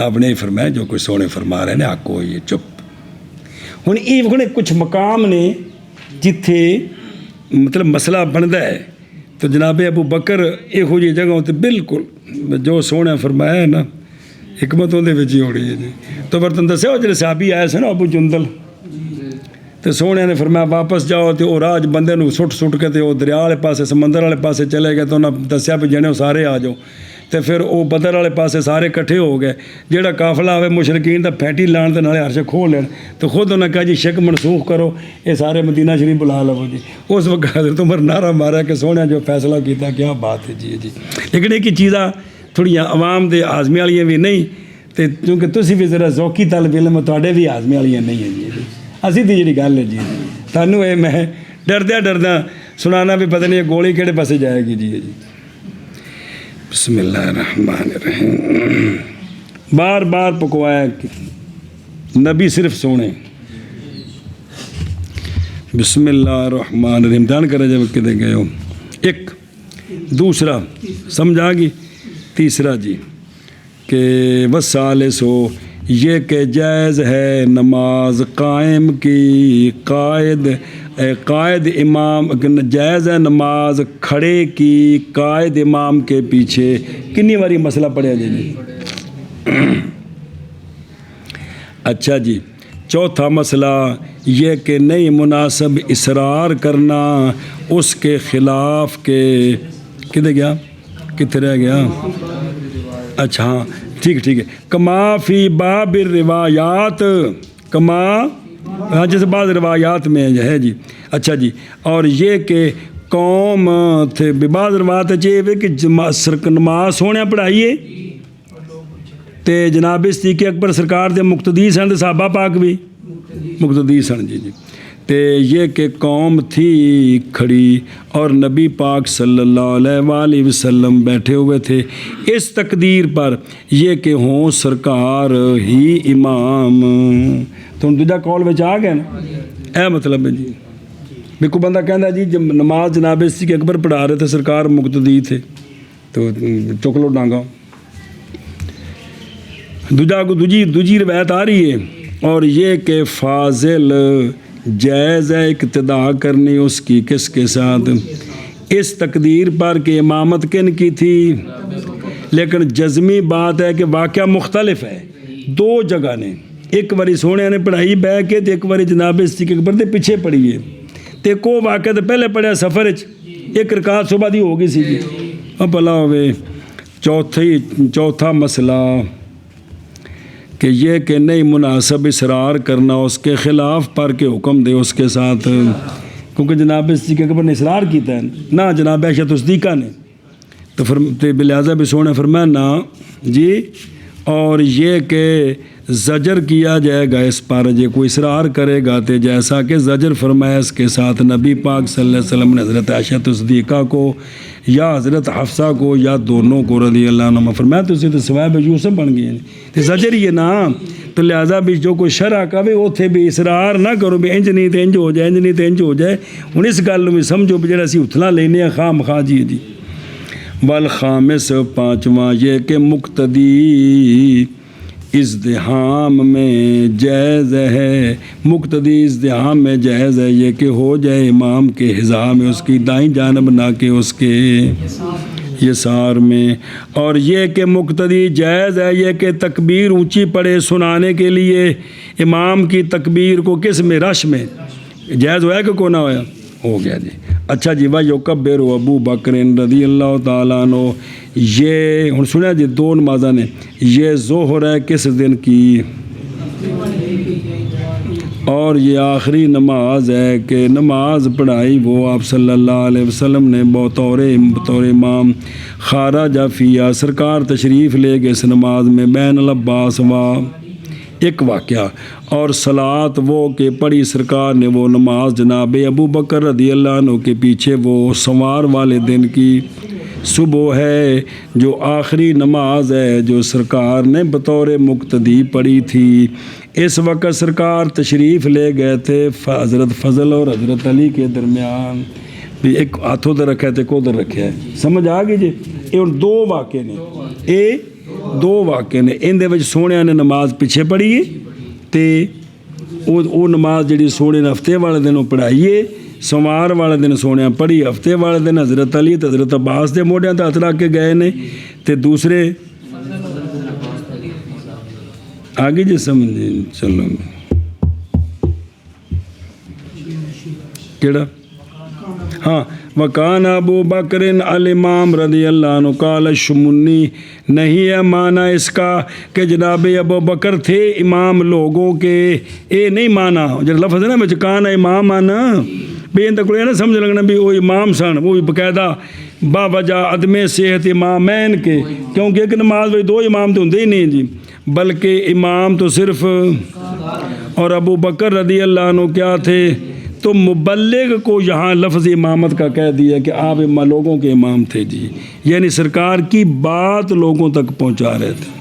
آپ نے فرمایا جو کوئی سونے فرما رہے ہیں حق ہوئی ہے، چپ۔ ہن یہ کچھ مقام نے جتھے مطلب مسئلہ بنتا ہے تو جناب ابو بکر یہو جی جگہوں تے بالکل جو سونے فرمایا ہے نا حکمت اندر ہی ہو رہی ہے جی۔ تو برتن دسیا وہ جڑے صحابی آئے سے نا ابو جندل، تو سونے نے فرمایا واپس جاؤ، تو وہ راج بندے نو سٹ کے وہ دریا والے پاسے سمندر والے پاسے چلے گئے، تو انہیں دسیا بھی جنے سارے آ جاؤ، تو پھر وہ بدر والے پاسے سارے کٹھے ہو گئے۔ جہاں قافلہ آئے مشرقین دا پھینٹی لان دے نالے عرش کھول لین، تو خود انہیں کہا جی شک منسوخ کرو، یہ سارے مدینہ شریف بلا لو جی۔ اس وقت حضرت عمر نعرہ مارا کہ سونے جو فیصلہ کیتا کیا بات ہے جی جی۔ لیکن ایک ہی چیزاں تھوڑی عوام دے آزمی والی بھی نہیں، تو کیونکہ تسی بھی ذرا ذوقی طالب علم تواڈے بھی آزمی والی نہیں ہیں جی۔ اسی دی جڑی گل ہے جی، تانوں یہ میں ڈردیاں سنانا بھی پتہ نہیں یہ گولی کہڑے پاسے جائے گی جی جی۔ بسم اللہ الرحمن الرحیم، بار بار پکوایا نبی صرف سونے۔ بسم اللہ الرحمن الرحیم، دھیان کرے جب کدے گئے ہو۔ ایک دوسرا سمجھا گی، تیسرا جی کہ وسالس ہو یہ کہ جائز ہے نماز قائم کی قائد امام، جائز ہے نماز کھڑے کی قائد امام کے پیچھے۔ کنی باری مسئلہ پڑھیا جی؟ اچھا جی، چوتھا مسئلہ یہ کہ نہیں مناسب اصرار کرنا اس کے خلاف کے کدھر گیا، کتنے رہ گیا؟ اچھا ہاں ٹھیک ہے۔ کما فی باب الروایات، کما ہاں جیسے بعض روایات میں ہے جی۔ اچھا جی، اور یہ کہ قوم تھے بعض روایات چاہیے کہ نماز سونے پڑھائیے تے جناب صدیق اکبر سرکار دے مقتدی سن تے صحابہ پاک بھی مقتدی سن جی۔ تے یہ کہ قوم تھی کھڑی اور نبی پاک صلی اللہ علیہ وآلہ وسلم بیٹھے ہوئے تھے اس تقدیر پر یہ کہ ہوں سرکار ہی امام۔ تو دوجا کال بچ آ گیا نا، اے مطلب ہے جی۔ بھی کوئی بندہ کہنا جی جب نماز جناب صدیق اکبر پڑھا رہے تھے سرکار مقتدی تھے تو چک لو ڈانگا۔ دوجی روایت آ رہی ہے، اور یہ کہ فاضل جائز ہے اقتدا کرنی اس کی کس کے ساتھ، اس تقدیر پر کہ امامت کن کی تھی، لیکن جزمی بات ہے کہ واقعہ مختلف ہے۔ دو جگہ نے، ایک باری سونے نے پڑھائی بہ کے تے ایک باری جناب صدیق اکبر دے پیچھے پڑھی ہے، تے کو واقعہ تے پہلے پڑھیا سفر ایک رکعت صبح دی ہو گئی سی جی۔ اب بھلا ہوئے چوتھا مسئلہ کہ یہ کہ نہیں مناسب اصرار کرنا اس کے خلاف پر کے حکم دے اس کے ساتھ، کیونکہ جناب صدیق اکبر نے اصرار کیتا ہے نہ جناب عائشہ صدیقہ نے، تو بلحاظہ بھی سونے فرمایا نہ جی۔ اور یہ کہ زجر کیا جائے گا اس پر جے کوئی اصرار کرے گا تو جیسا کہ زجر فرمایا اس کے ساتھ نبی پاک صلی اللہ علیہ وسلم نے حضرت عائشہ صدیقہ کو یا حضرت حفصہ کو یا دونوں کو رضی اللہ عنہ فرمایا تو اسے تو سوائے یوسف بن گئے تو زجر ہی ہے نا۔ تو لہٰذا بھی جو کوئی شرع کا بھی اتنے بھی اصرار نہ کرو بھی انج نہیں تو انج ہو جائے، انج نہیں تو انج ہو جائے۔ ہوں اس گل بھی سمجھو بھی جڑا اسی اتلا لینے خواہ مخواہ جی۔ والخامس پانچواں یہ کہ مقتدی ازدحام میں جائز ہے، مقتدی ازدحام میں جائز ہے یہ کہ ہو جائے امام کے حذا میں اس کی دائیں جانب نہ کہ اس کے یسار میں، اور یہ کہ مقتدی جائز ہے یہ کہ تکبیر اونچی پڑے سنانے کے لیے امام کی تکبیر کو کس میں رش میں جائز ہوا ہے کہ کو نہ ہوا ہو گیا جی۔ اچھا جی وَيُكَبِّرُ ابو بکر رضی اللہ تعالیٰ عنہ، یہ ہوں سنیا جی دو نمازاں نے، یہ ظہر ہے کس دن کی، اور یہ آخری نماز ہے کہ نماز پڑھائی وہ آپ صلی اللہ علیہ وسلم نے بطور امام خارج فیہ، سرکار تشریف لے گئے اس نماز میں بین العباس و ایک واقعہ، اور صلات وہ کہ پڑھی سرکار نے وہ نماز جناب ابو بکر رضی اللہ عنہ کے پیچھے، وہ سوار والے دن کی صبح ہے جو آخری نماز ہے جو سرکار نے بطور مقتدی پڑھی تھی۔ اس وقت سرکار تشریف لے گئے تھے حضرت فضل اور حضرت علی کے درمیان، بھی ایک ہاتھوں تے رکھا ہے تے کو ادھر رکھا ہے، سمجھ آ گئی جی؟ یہ ہن دو واقعے نے، یہ دو واقعے نے، ان دے وچ سونے نے نماز پیچھے پڑھی ہے تے وہ نماز جڑی سونے نے ہفتے والے دن پڑھائی ہے، سوموار والے دن سونے پڑھی، ہفتے والے دن حضرت علی تے حضرت عباس دے موڈیاں تے ہاتھ رکھ کے گئے نے، تے دوسرے آگے جی سمجھے چلو کیڑا ہاں وکان ابو بکر الامام رضی اللہ عنہ قال شمنی، نہیں ہے معنی اس کا کہ جناب ابو بکر تھے امام لوگوں کے، اے نہیں معنی جو لفظ ہے نا میں کان امام آنا بھی ان تک نہ سمجھ لگنا بھی وہ امام سن، وہ بھی باقاعدہ با وجہ عدم صحت امامین کے، کیونکہ ایک نماز میں دو امام تو ہوندے ہی نہیں جی، بلکہ امام تو صرف، اور ابو بکر رضی اللہ عنہ کیا تھے تو مبلغ کو یہاں لفظ امامت کا کہہ دیا کہ آپ لوگوں کے امام تھے جی، یعنی سرکار کی بات لوگوں تک پہنچا رہے تھے۔